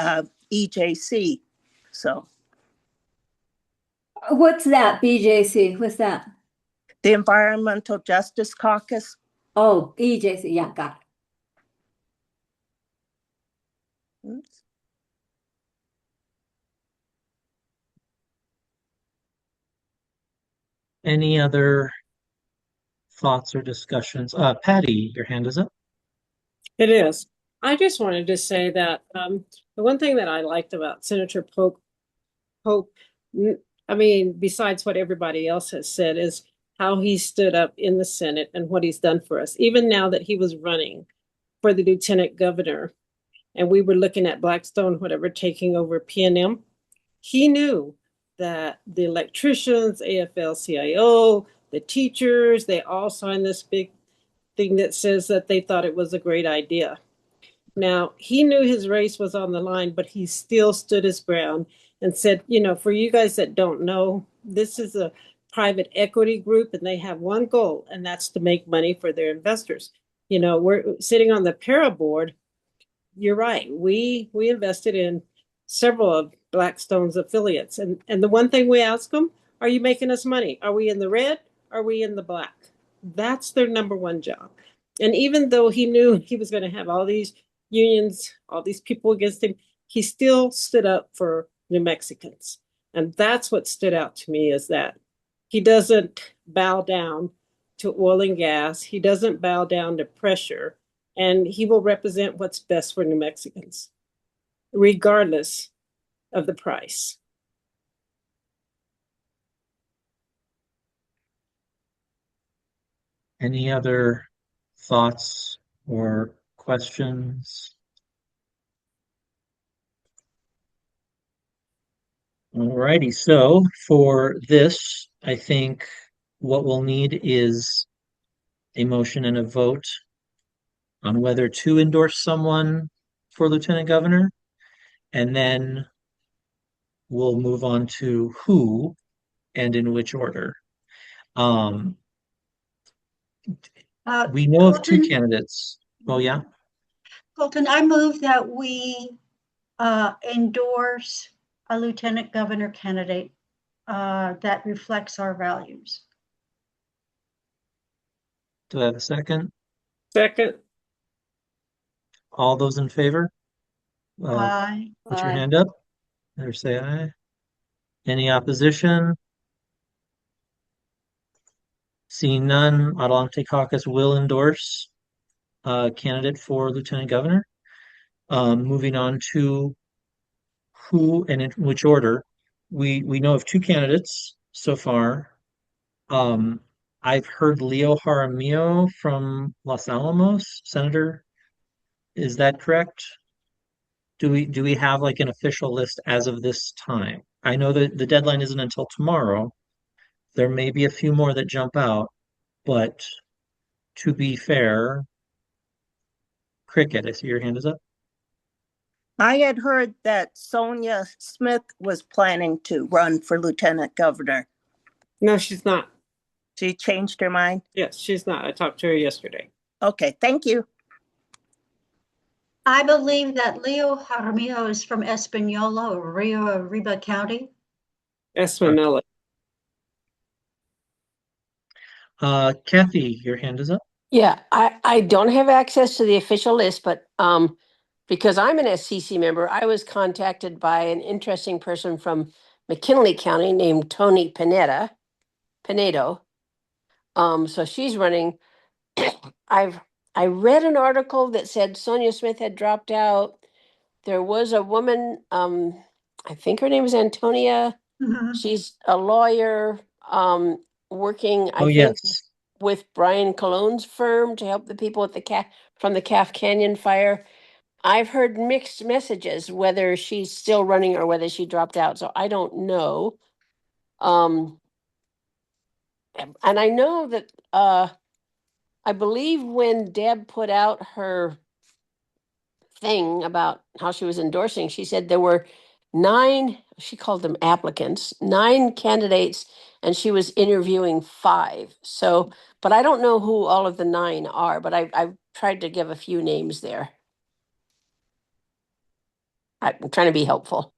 EJC. So. What's that, BJC? What's that? The Environmental Justice Caucus. Oh, EJC. Yeah, got it. Oops. Any other thoughts or discussions? Patty, your hand is up. It is. I just wanted to say that the one thing that I liked about Senator Pope, I mean, besides what everybody else has said, is how he stood up in the Senate and what he's done for us. Even now that he was running for the lieutenant governor and we were looking at Blackstone, whatever, taking over PNM, he knew that the electricians, AFL-CIO, the teachers, they all signed this big thing that says that they thought it was a great idea. Now, he knew his race was on the line, but he still stood his ground and said, for you guys that don't know, this is a private equity group and they have one goal, and that's to make money for their investors. We're sitting on the para board. You're right. We invested in several of Blackstone's affiliates. And the one thing we ask them, are you making us money? Are we in the red? Are we in the black? That's their number one job. And even though he knew he was going to have all these unions, all these people against him, he still stood up for New Mexicans. And that's what stood out to me, is that he doesn't bow down to oil and gas. He doesn't bow down to pressure, and he will represent what's best for New Mexicans, regardless of the price. Any other thoughts or questions? Alrighty, so for this, I think what we'll need is a motion and a vote on whether to endorse someone for lieutenant governor, and then we'll move on to who and in which order. Um, we know of two Colton, candidates. Oh, yeah. Colton, I move that we endorse a lieutenant governor candidate that reflects our values. Do I have a second? Second. All those in favor? Aye. Put your hand up or say aye. Any opposition? Seeing none, Adelante Caucus will endorse a candidate for lieutenant governor. Moving on to who and in which order. We know of two candidates so far. Um, I've heard Leo Jaramillo from Los Alamos, Senator. Is that correct? Do we have like an official list as of this time? I know that the deadline isn't until tomorrow. There may be a few more that jump out, but to be fair, Cricket, I see your hand is up. I had heard that Sonia Smith was planning to run for lieutenant governor. No, she's not. She changed her mind? Yes, she's not. I talked to her yesterday. Okay, thank you. I believe that Leo Jaramillo is from Espanola or Rio Arriba County. Espanola. Kathy, your hand is up. Yeah, I don't have access to the official list, but because I'm an SCC member, I was contacted by an interesting person from McKinley County named Tony Pinedo. So she's running. I read an article that said Sonia Smith had dropped out. There was a woman, I think her name is Antonia. Mhm. She's a lawyer, working, I Oh, think, yes. with Brian Cologne's firm to help the people at from the Calf Canyon fire. I've heard mixed messages whether she's still running or whether she dropped out, so I don't know. And I know that I believe when Deb put out her thing about how she was endorsing, she said there were 9, she called them applicants, 9 candidates, and she was interviewing 5. So, but I don't know who all of the 9 are, but I've tried to give a few names there. I'm trying to be helpful.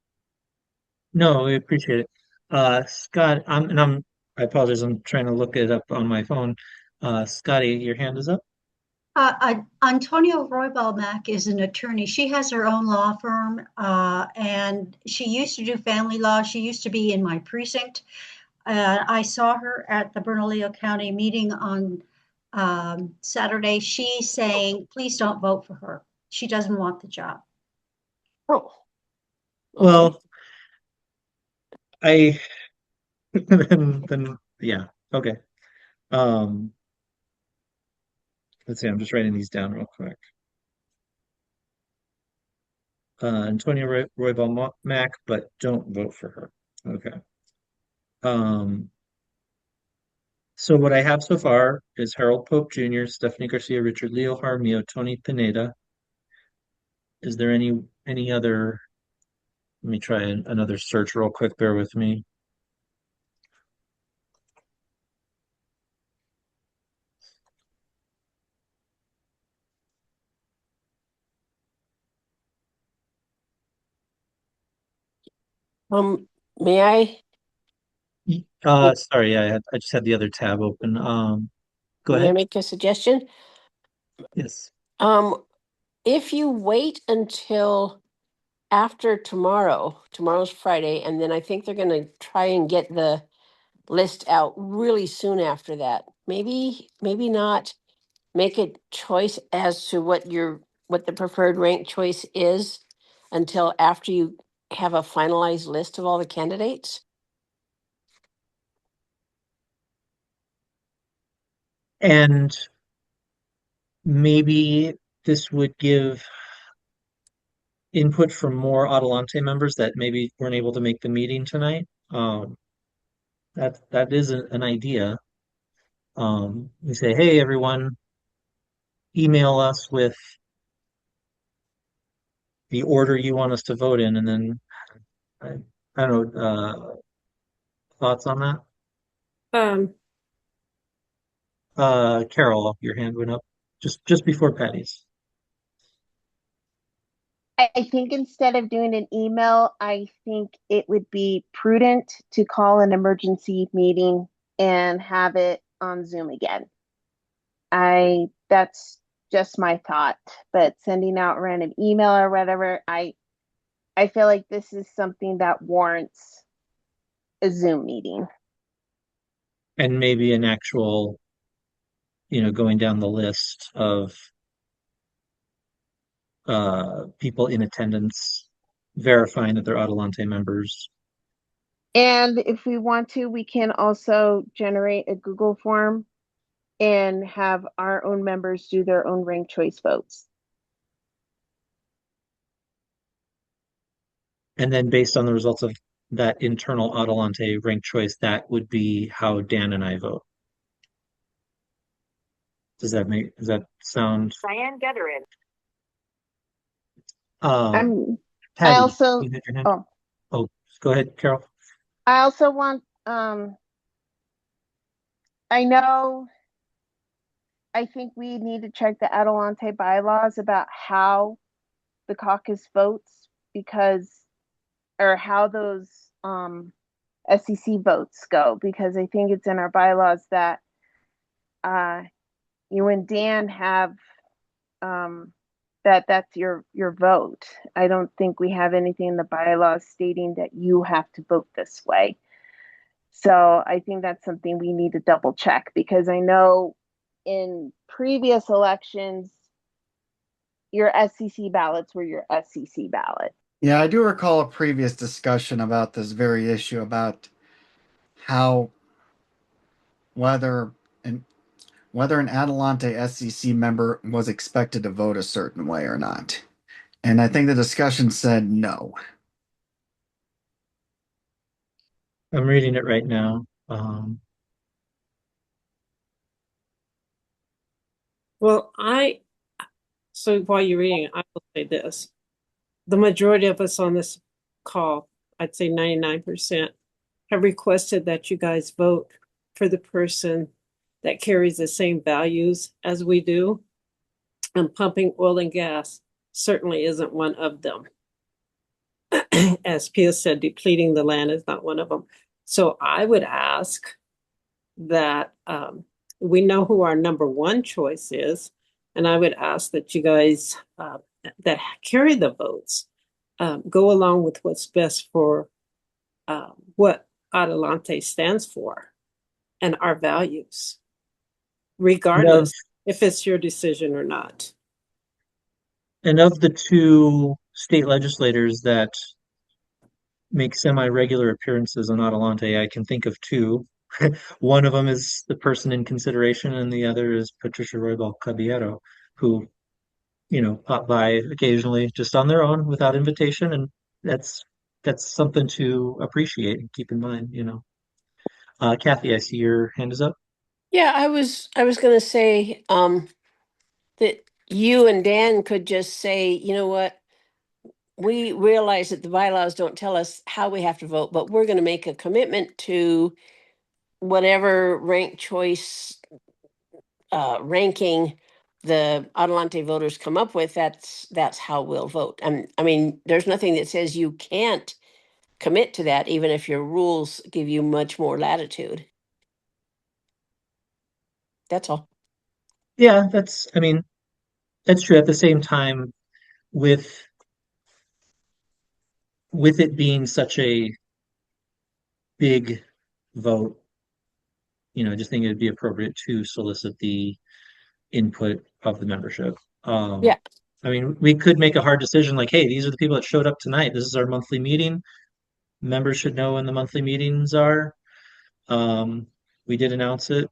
No, we appreciate it. Scott, I apologize, I'm trying to look it up on my phone. Scotty, your hand is up. Antonio Roybalmack is an attorney. She has her own law firm, and she used to do family law. She used to be in my precinct. I saw her at the Bernalillo County meeting on Saturday. She's saying, please don't vote for her. She doesn't want the job. Oh, okay. Well, I then yeah, okay. Um, let's see, I'm just writing these down real quick. Antonia Roybal Mack, but don't vote for her. Okay. Um, so what I have so far is Harold Pope Jr., Stephanie Garcia, Richard Leo Jaramillo, Tony Pineda. Is there any other? Let me try another search real quick. Bear with me. May I Sorry, I just had the other tab open. Go may I ahead. make a suggestion? Yes. Um, if you wait until after tomorrow's Friday, and then I think they're gonna try and get the list out really soon after that. Maybe not make a choice as to what the preferred rank choice is until after you have a finalized list of all the candidates. And maybe this would give input from more Adelante members that maybe weren't able to make the meeting tonight. That is an idea. We say, hey, everyone, email us with the order you want us to vote in, and then I, I don't know, thoughts on that? Um, Carol, your hand went up just before Patty's. I think instead of doing an email, I think it would be prudent to call an emergency meeting and have it on Zoom again. That's just my thought, but sending out random email or whatever, I feel like this is something that warrants a Zoom meeting. And maybe an actual, going down the list of people in attendance, verifying that they're Adelante members. And if we want to, we can also generate a Google form and have our own members do their own ranked choice votes. And then based on the results of that internal Adelante ranked choice, that would be how Dan and I vote. Does that sound? Diane Gutterin. Um, I Patty, also, you had your hand? oh, Oh, go ahead, Carol. I also want, I know, I think we need to check the Adelante bylaws about how the caucus votes or how those SEC votes go, because I think it's in our bylaws that you and Dan have that's your vote. I don't think we have anything in the bylaws stating that you have to vote this way. So I think that's something we need to double check, because I know in previous elections, your SEC ballots were your SEC ballot. Yeah, I do recall a previous discussion about this very issue about how whether an whether an Adelante SEC member was expected to vote a certain way or not. And I think the discussion said no. I'm reading it right now. well, so while you're reading it, I will say this. The majority of us on this call, I'd say 99%, have requested that you guys vote for the person that carries the same values as we do. And pumping oil and gas certainly isn't one of them. As Pia said, depleting the land is not one of them. So I would ask that we know who our number one choice is. And I would ask that you guys that carry the votes go along with what's best for what Adelante stands for and our values, regardless if it's your decision or not. And of the two state legislators that make semi-regular appearances on Adelante, I can think of two. one of them is the person in consideration, and the other is Patricia Roybal Caballero, who, pop by occasionally just on their own without invitation, and that's that's something to appreciate and keep in mind. Kathy, I see your hand is up. Yeah, I was gonna say that you and Dan could just say, you know what, we realize that the bylaws don't tell us how we have to vote, but we're gonna make a commitment to whatever rank choice ranking the Adelante voters come up with, that's how we'll vote. And I mean, there's nothing that says you can't commit to that, even if your rules give you much more latitude. That's all. Yeah, I mean, that's true. At the same time, with with it being such a big vote, I just think it'd be appropriate to solicit the input of the membership. Um, Yeah. I mean, we could make a hard decision like, hey, these are the people that showed up tonight. This is our monthly meeting. Members should know when the monthly meetings are. Um, we did announce it,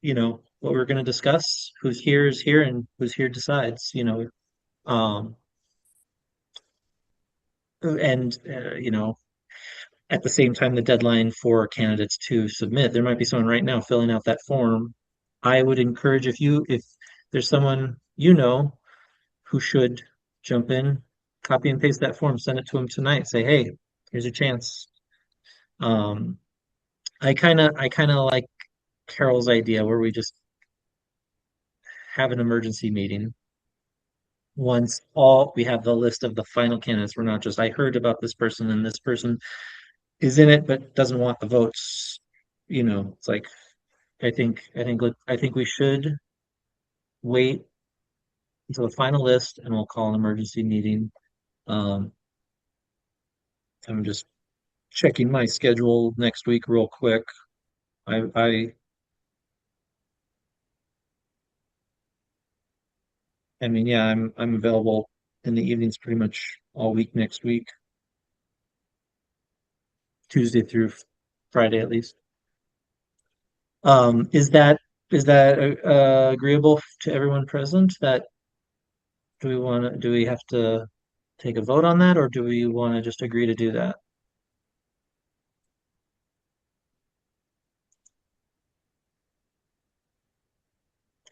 what we're going to discuss. Who's here is here, and who's here decides. Um, and at the same time, the deadline for candidates to submit, there might be someone right now filling out that form. I would encourage, if there's someone who should jump in, copy and paste that form, send it to them tonight. Say, hey, here's your chance. Um, I kind of like Carol's idea where we just have an emergency meeting once all we have the list of the final candidates. We're not just, I heard about this person and this person is in it but doesn't want the votes. It's like I think we should wait until the final list and we'll call an emergency meeting. Um, I'm just checking my schedule next week real quick. I I mean, yeah, I'm available in the evenings pretty much all week next week, Tuesday through Friday at least. Is that agreeable to everyone present? That do we have to take a vote on that, or do we want to just agree to do that?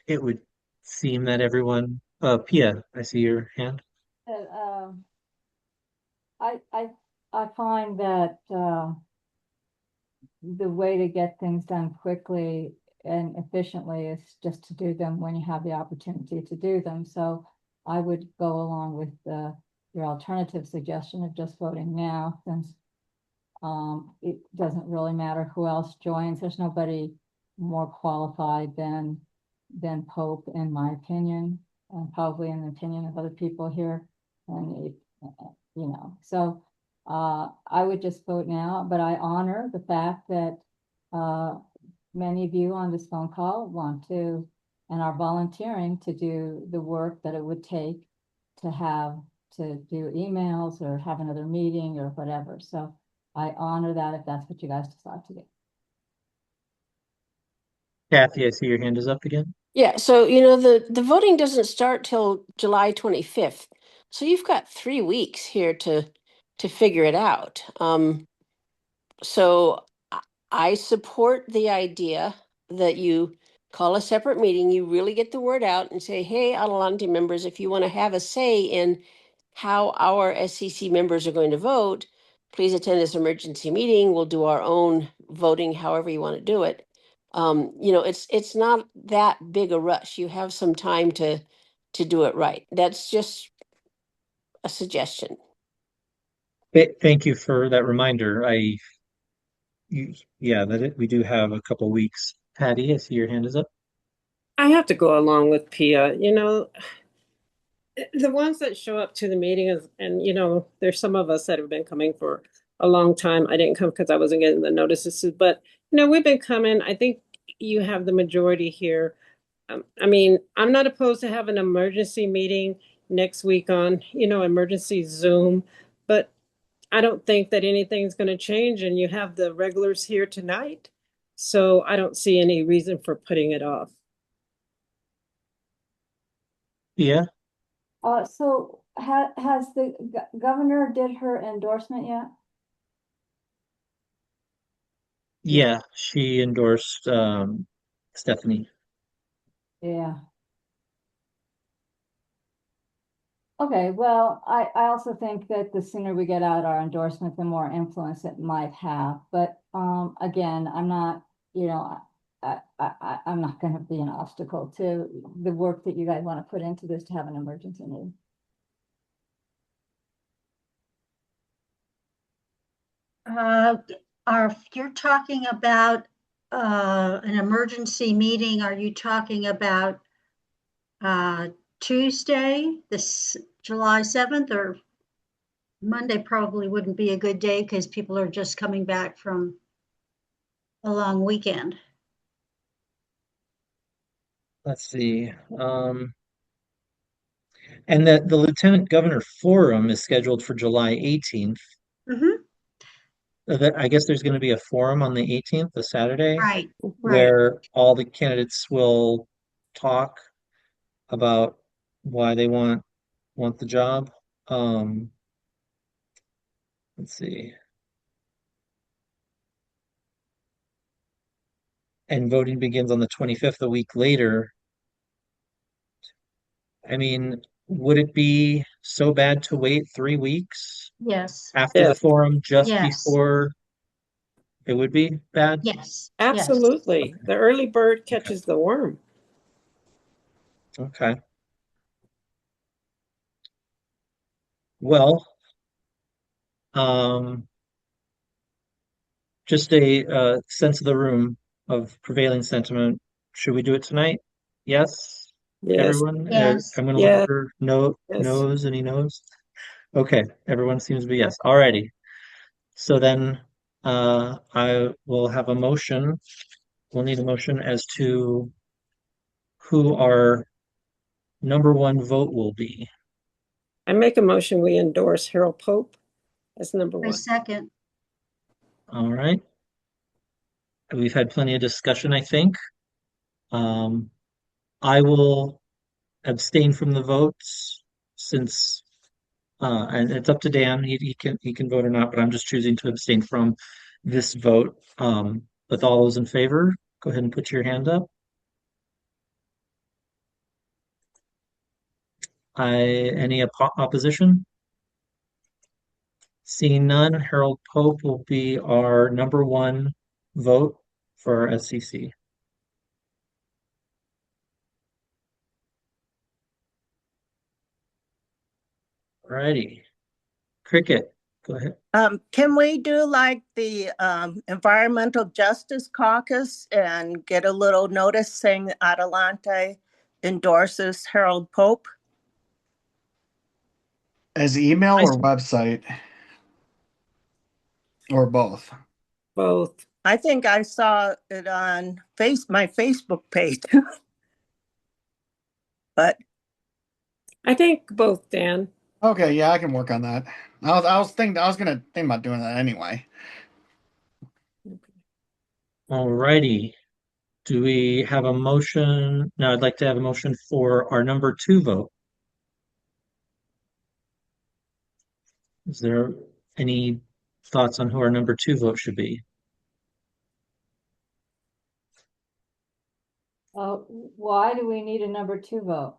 It would seem that everyone, Pia, I see your hand. Uh, I I I find that the way to get things done quickly and efficiently is just to do them when you have the opportunity to do them. So I would go along with your alternative suggestion of just voting now, since it doesn't really matter who else joins. There's nobody more qualified than Pope, in my opinion, and probably in the opinion of other people here. And so I would just vote now, but I honor the fact that uh, many of you on this phone call want to and are volunteering to do the work that it would take to do emails or have another meeting or whatever. So I honor that if that's what you guys decide to do. Kathy, I see your hand is up again. Yeah, so the voting doesn't start till July 25th. So you've got 3 weeks here to figure it out. So I support the idea that you call a separate meeting, you really get the word out and say, hey, Adelante members, if you want to have a say in how our SCC members are going to vote, please attend this emergency meeting. We'll do our own voting, however you want to do it. It's not that big a rush. You have some time to do it right. That's just a suggestion. Thank you for that reminder. Yeah, we do have a couple weeks. Patty, I see your hand is up. I have to go along with Pia. The ones that show up to the meeting and there's some of us that have been coming for a long time. I didn't come because I wasn't getting the notices, but we've been coming. I think you have the majority here. I mean, I'm not opposed to have an emergency meeting next week on, emergency Zoom, but I don't think that anything's going to change, and you have the regulars here tonight. So I don't see any reason for putting it off. Yeah, So has the governor did her endorsement yet? yeah, she endorsed Stephanie. Yeah. Okay, well, I also think that the sooner we get out our endorsement, the more influence it might have. But again, I'm not, I'm not going to be an obstacle to the work that you guys want to put into this to have an emergency meeting. You're talking about an emergency meeting, are you talking about Tuesday, this July 7th, or Monday probably wouldn't be a good day because people are just coming back from a long weekend. Let's see. And that the Lieutenant Governor Forum is scheduled for July 18th. Mm-hmm. I guess there's going to be a forum on the 18th, the Saturday, Right, right. where all the candidates will talk about why they want the job. Um, let's see. And voting begins on the 25th, a week later. I mean, would it be so bad to wait 3 weeks Yes, after the Yeah, forum just yes, before it would be bad? yes, yes. absolutely. Okay. The early bird Okay. catches the worm. Okay. Well, um, just a sense of the room of prevailing sentiment. Should we do it tonight? Yes, Yes, everyone. Yes. I'm going to look yes, for yes. no's. Any no's? Okay, everyone seems to be yes. Alrighty. So then, I will have a motion. We'll need a motion as to who our number one vote will be. I make a motion we endorse Harold Pope as number I one. second. All right. We've had plenty of discussion, I think. Um, I will abstain from the votes since, and it's up to Dan. He can vote or not, but I'm just choosing to abstain from this vote. With all those in favor, go ahead and put your hand up. Any opposition? Seeing none, Harold Pope will be our number one vote for our SCC. Alrighty. Cricket, go ahead. Can we do like the Environmental Justice Caucus and get a little notice saying Adelante endorses Harold Pope? As email I, or website or both? Both. I think I saw it on my Facebook page, but I think both, Dan. Okay, yeah, I can work on that. I was gonna think about doing that anyway. alrighty. Do we have a motion? No, I'd like to have a motion for our number two vote. Is there any thoughts on who our number two vote should be? Why do we need a number two vote?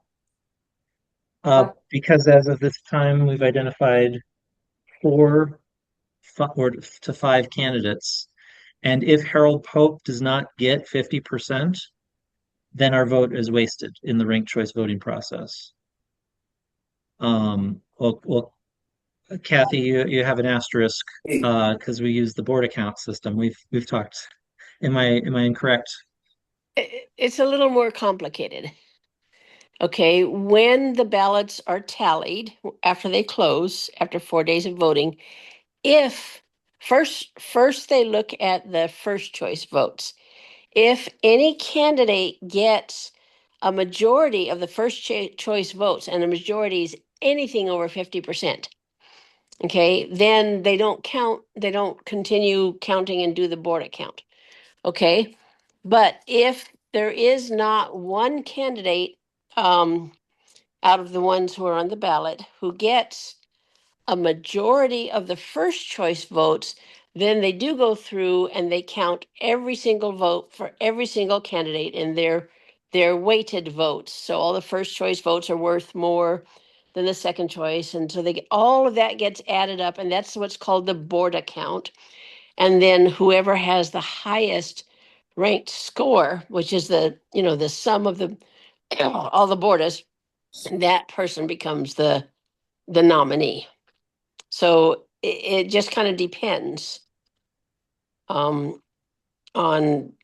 Because as of this time, we've identified four or to five candidates. And if Harold Pope does not get 50%, then our vote is wasted in the ranked choice voting process. Well, Kathy, you have an asterisk because we use the board account system. We've talked. Am I incorrect? It's a little more complicated. Okay, when the ballots are tallied after they close, after 4 days of voting, if first they look at the first choice votes. If any candidate gets a majority of the first choice votes, and the majority is anything over 50%, okay, then they don't count, they don't continue counting and do the board account. Okay. But if there is not one candidate out of the ones who are on the ballot who gets a majority of the first choice votes, then they do go through and they count every single vote for every single candidate in their weighted votes. So all the first choice votes are worth more than the second choice. And so all of that gets added up, and that's what's called the board account. And then whoever has the highest ranked score, which is the sum of the all the borders, that person becomes the nominee. So it just kind of depends on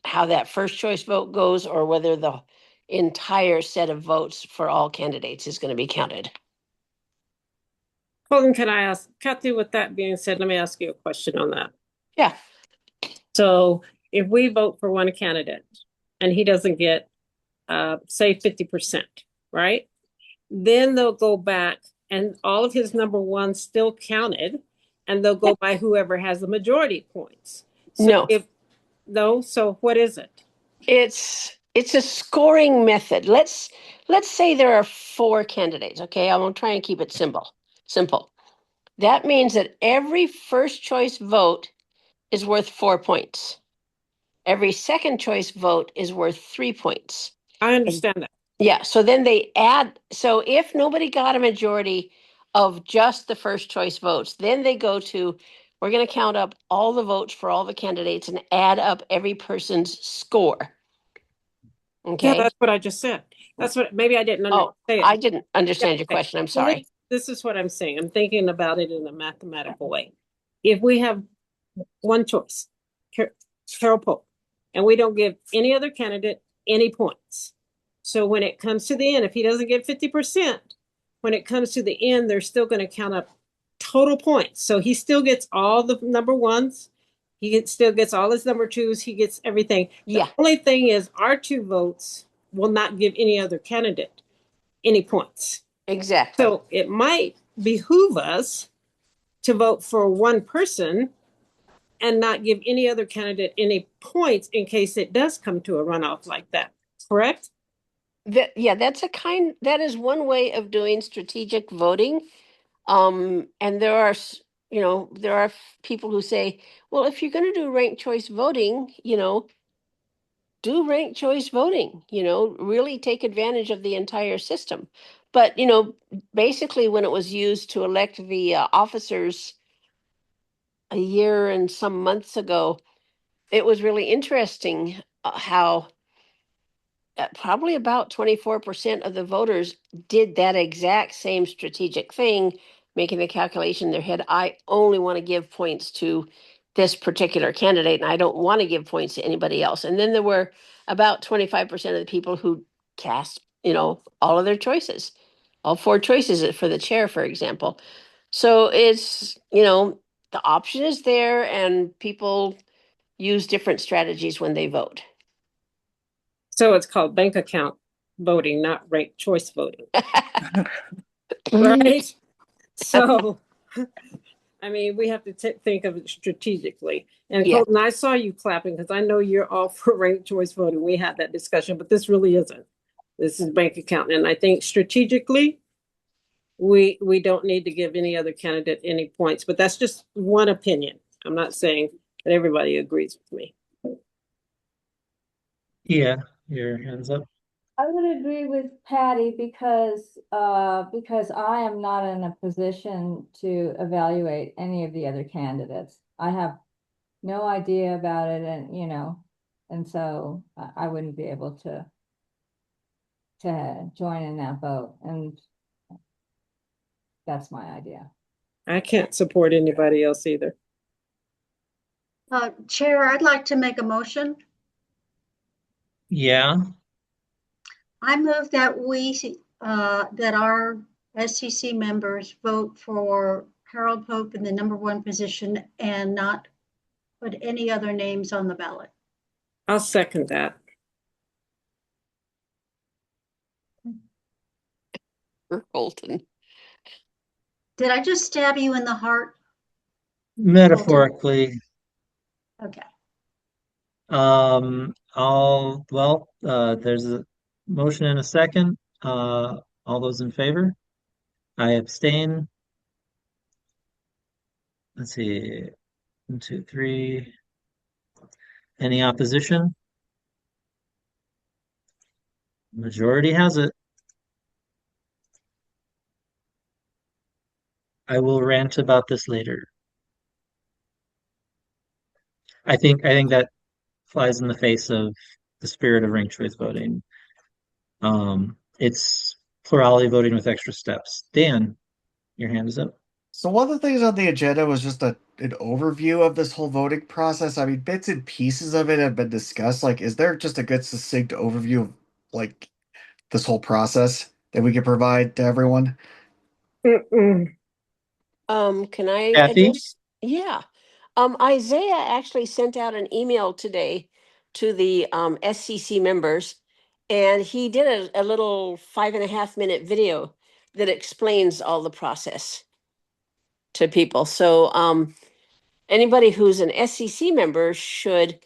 how that first choice vote goes, or whether the entire set of votes for all candidates is going to be counted. Colton, can I ask, Kathy, with that being said, let me ask you a question on that. Yeah. So if we vote for one candidate and he doesn't get, say 50%, right? Then they'll go back and all of his number ones still counted, and they'll go by whoever has the majority points. So so what is it? It's a scoring method. Let's say there are 4 candidates. Okay, I'm gonna try and keep it simple. That means that every first choice vote is worth 4 points. Every second choice vote is worth 3 points. I understand that. Yeah, so then they add, so if nobody got a majority of just the first choice votes, then they go to, we're going to count up all the votes for all the candidates and add up every person's score. Yeah, Okay. that's what I just said. That's what, maybe I didn't Oh, understand. I didn't understand Yeah, your okay. question. I'm So sorry. this is what I'm saying. I'm thinking about it in a mathematical way. If we have one choice, Carol Pope, and we don't give any other candidate any points. So when it comes to the end, if he doesn't get 50%, when it comes to the end, they're still going to count up total points. So he still gets all the number ones. Still gets all his number twos. He gets everything. Yeah. The only thing is our 2 votes will not give any other candidate any points. Exactly. So it might behoove us to vote for one person and not give any other candidate any points in case it does come to a runoff like that. Correct? That is one way of doing strategic voting. And there are people who say, well, if you're going to do ranked choice voting, do ranked choice voting, really take advantage of the entire system. But, basically when it was used to elect the officers a year and some months ago, it was really interesting how probably about 24% of the voters did that exact same strategic thing, making the calculation in their head, I only want to give points to this particular candidate, and I don't want to give points to anybody else. And then there were about 25% of the people who cast, all of their choices, all 4 choices for the chair, for example. So it's, the option is there, and people use different strategies when they vote. So it's called bank account voting, not ranked choice voting. Right? So, I mean, we have to think of it strategically. And Yeah. Colton, I saw you clapping because I know you're all for ranked choice voting. We had that discussion, but this really isn't. This is bank account. And I think strategically, we don't need to give any other candidate any points, but that's just one opinion. I'm not saying that everybody agrees with me. Yeah, your hands up. I would agree with Patty because I am not in a position to evaluate any of the other candidates. I have no idea about it, and so I wouldn't be able to join in that vote, and that's my idea. I can't support anybody else either. Chair, I'd like to make a motion. Yeah, I move that that our SCC members vote for Harold Pope in the number 1 position and not put any other names on the ballot. I'll second that. Colton. Did I just stab you in the heart? metaphorically. Okay. There's a motion and a second. All those in favor? I abstain. Let's see. One, two, three. Any opposition? Majority has it. I will rant about this later. I think that flies in the face of the spirit of ranked choice voting. It's plurality voting with extra steps. Dan, your hand is up. So one of the things on the agenda was just an overview of this whole voting process. I mean, bits and pieces of it have been discussed. Like, is there just a good succinct overview of like this whole process that we could provide to everyone? Mm-mm. Can I Kathy? address? Yeah. Isaiah actually sent out an email today to the SCC members, and he did a little 5.5 minute video that explains all the process to people. So anybody who's an SCC member should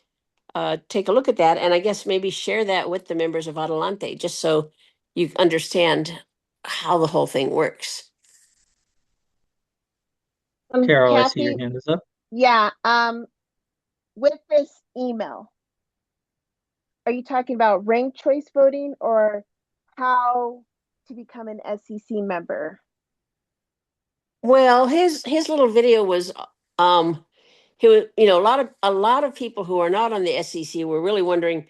take a look at that, and I guess maybe share that with the members of Adelante, just so you understand how the whole thing works. Carol, I see your Kathy, hand is up. yeah, with this email, are you talking about ranked choice voting or how to become an SEC member? Well, his little video was he was, a lot of people who are not on the SEC were really wondering,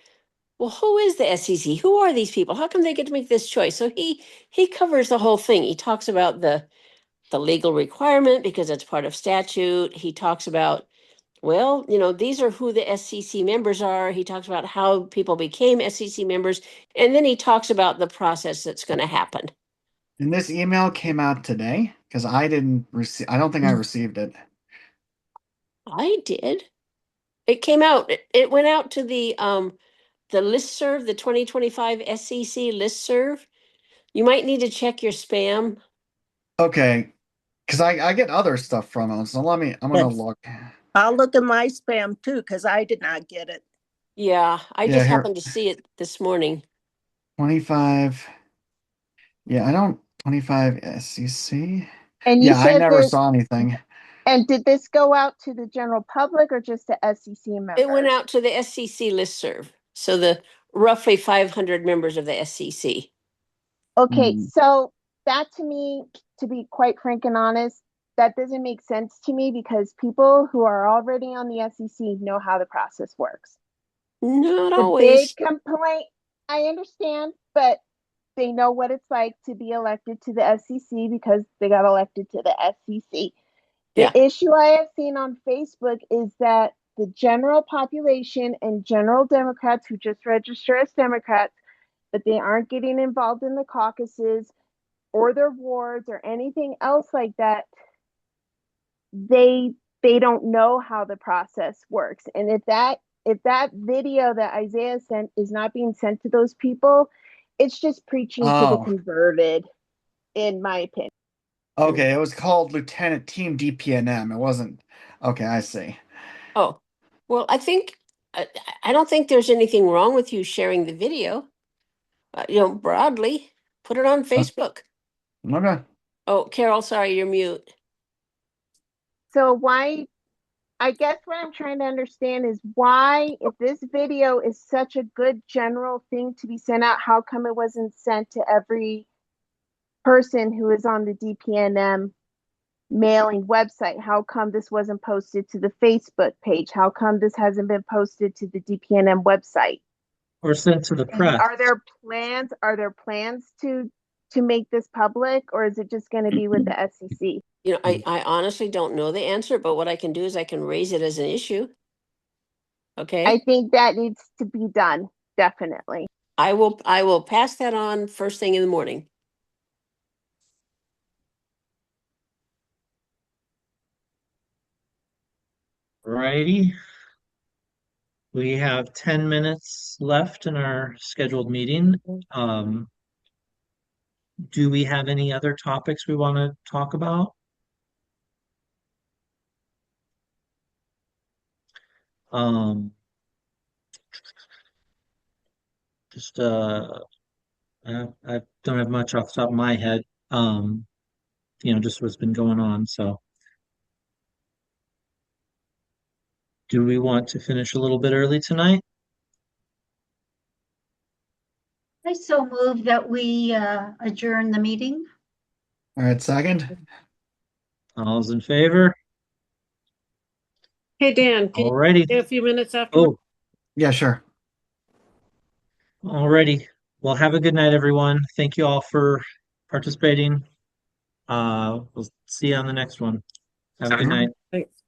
well, who is the SEC? Who are these people? How come they get to make this choice? So he covers the whole thing. He talks about the legal requirement because it's part of statute. He talks about, well, these are who the SCC members are. He talks about how people became SCC members, and then he talks about the process that's going to happen. And this email came out today because I didn't receive. I don't think I received it. I did. It came out. It went out to the listserv, the 2025 SCC listserv. You might need to check your spam. Okay, because I get other stuff from it. So I'm gonna Yes. look. I'll look in my spam too, because I did not get it. Yeah, I Yeah, just here, happened to see it this morning. 25. Yeah, I don't 25 SEC. And you Yeah, I said never that, saw anything. and did this go out to the general public or just to SEC It went members? out to the SCC listserv. So the roughly 500 members of the SCC. Okay, Hmm. so that to me, to be quite frank and honest, that doesn't make sense to me because people who are already on the SEC know how the process works. Not The big always. complaint, I understand, but they know what it's like to be elected to the SEC because they got elected to the SEC. The Yeah. issue I have seen on Facebook is that the general population and general Democrats who just register as Democrats, but they aren't getting involved in the caucuses or their wards or anything else like that, they don't know how the process works. And if that video that Isaiah sent is not being sent to those people, it's just preaching to the Oh, converted, in my opinion. okay. It was called Lieutenant Team DPNM. It wasn't. Okay, I see. Oh, well, I don't think there's anything wrong with you sharing the video. Broadly, put it on Facebook. Okay. Oh, Carol, sorry, you're mute. So why, I guess what I'm trying to understand is why, if this video is such a good general thing to be sent out, how come it wasn't sent to every person who is on the DPNM mailing website? How come this wasn't posted to the Facebook page? How come this hasn't been posted to the DPNM website? Or sent to the press? Are there plans? Are there plans to make this public, or is it just going to be with the SEC? I honestly don't know the answer, but what I can do is I can raise it as an issue. I Okay. think that needs to be done, definitely. I will pass that on first thing in the morning. Righty. We have 10 minutes left in our scheduled meeting. Do we have any other topics we want to talk about? Um, Just I don't have much off the top of my head. Just what's been going on. So, do we want to finish a little bit early tonight? I so move that we adjourn the meeting. All right, second. All's in favor? Hey, Dan, can you Alrighty. stay a few minutes afterward? Oh, Yeah, sure. alrighty. Well, have a good night, everyone. Thank you all for participating. We'll see you on the next one. Have a good night. Thanks.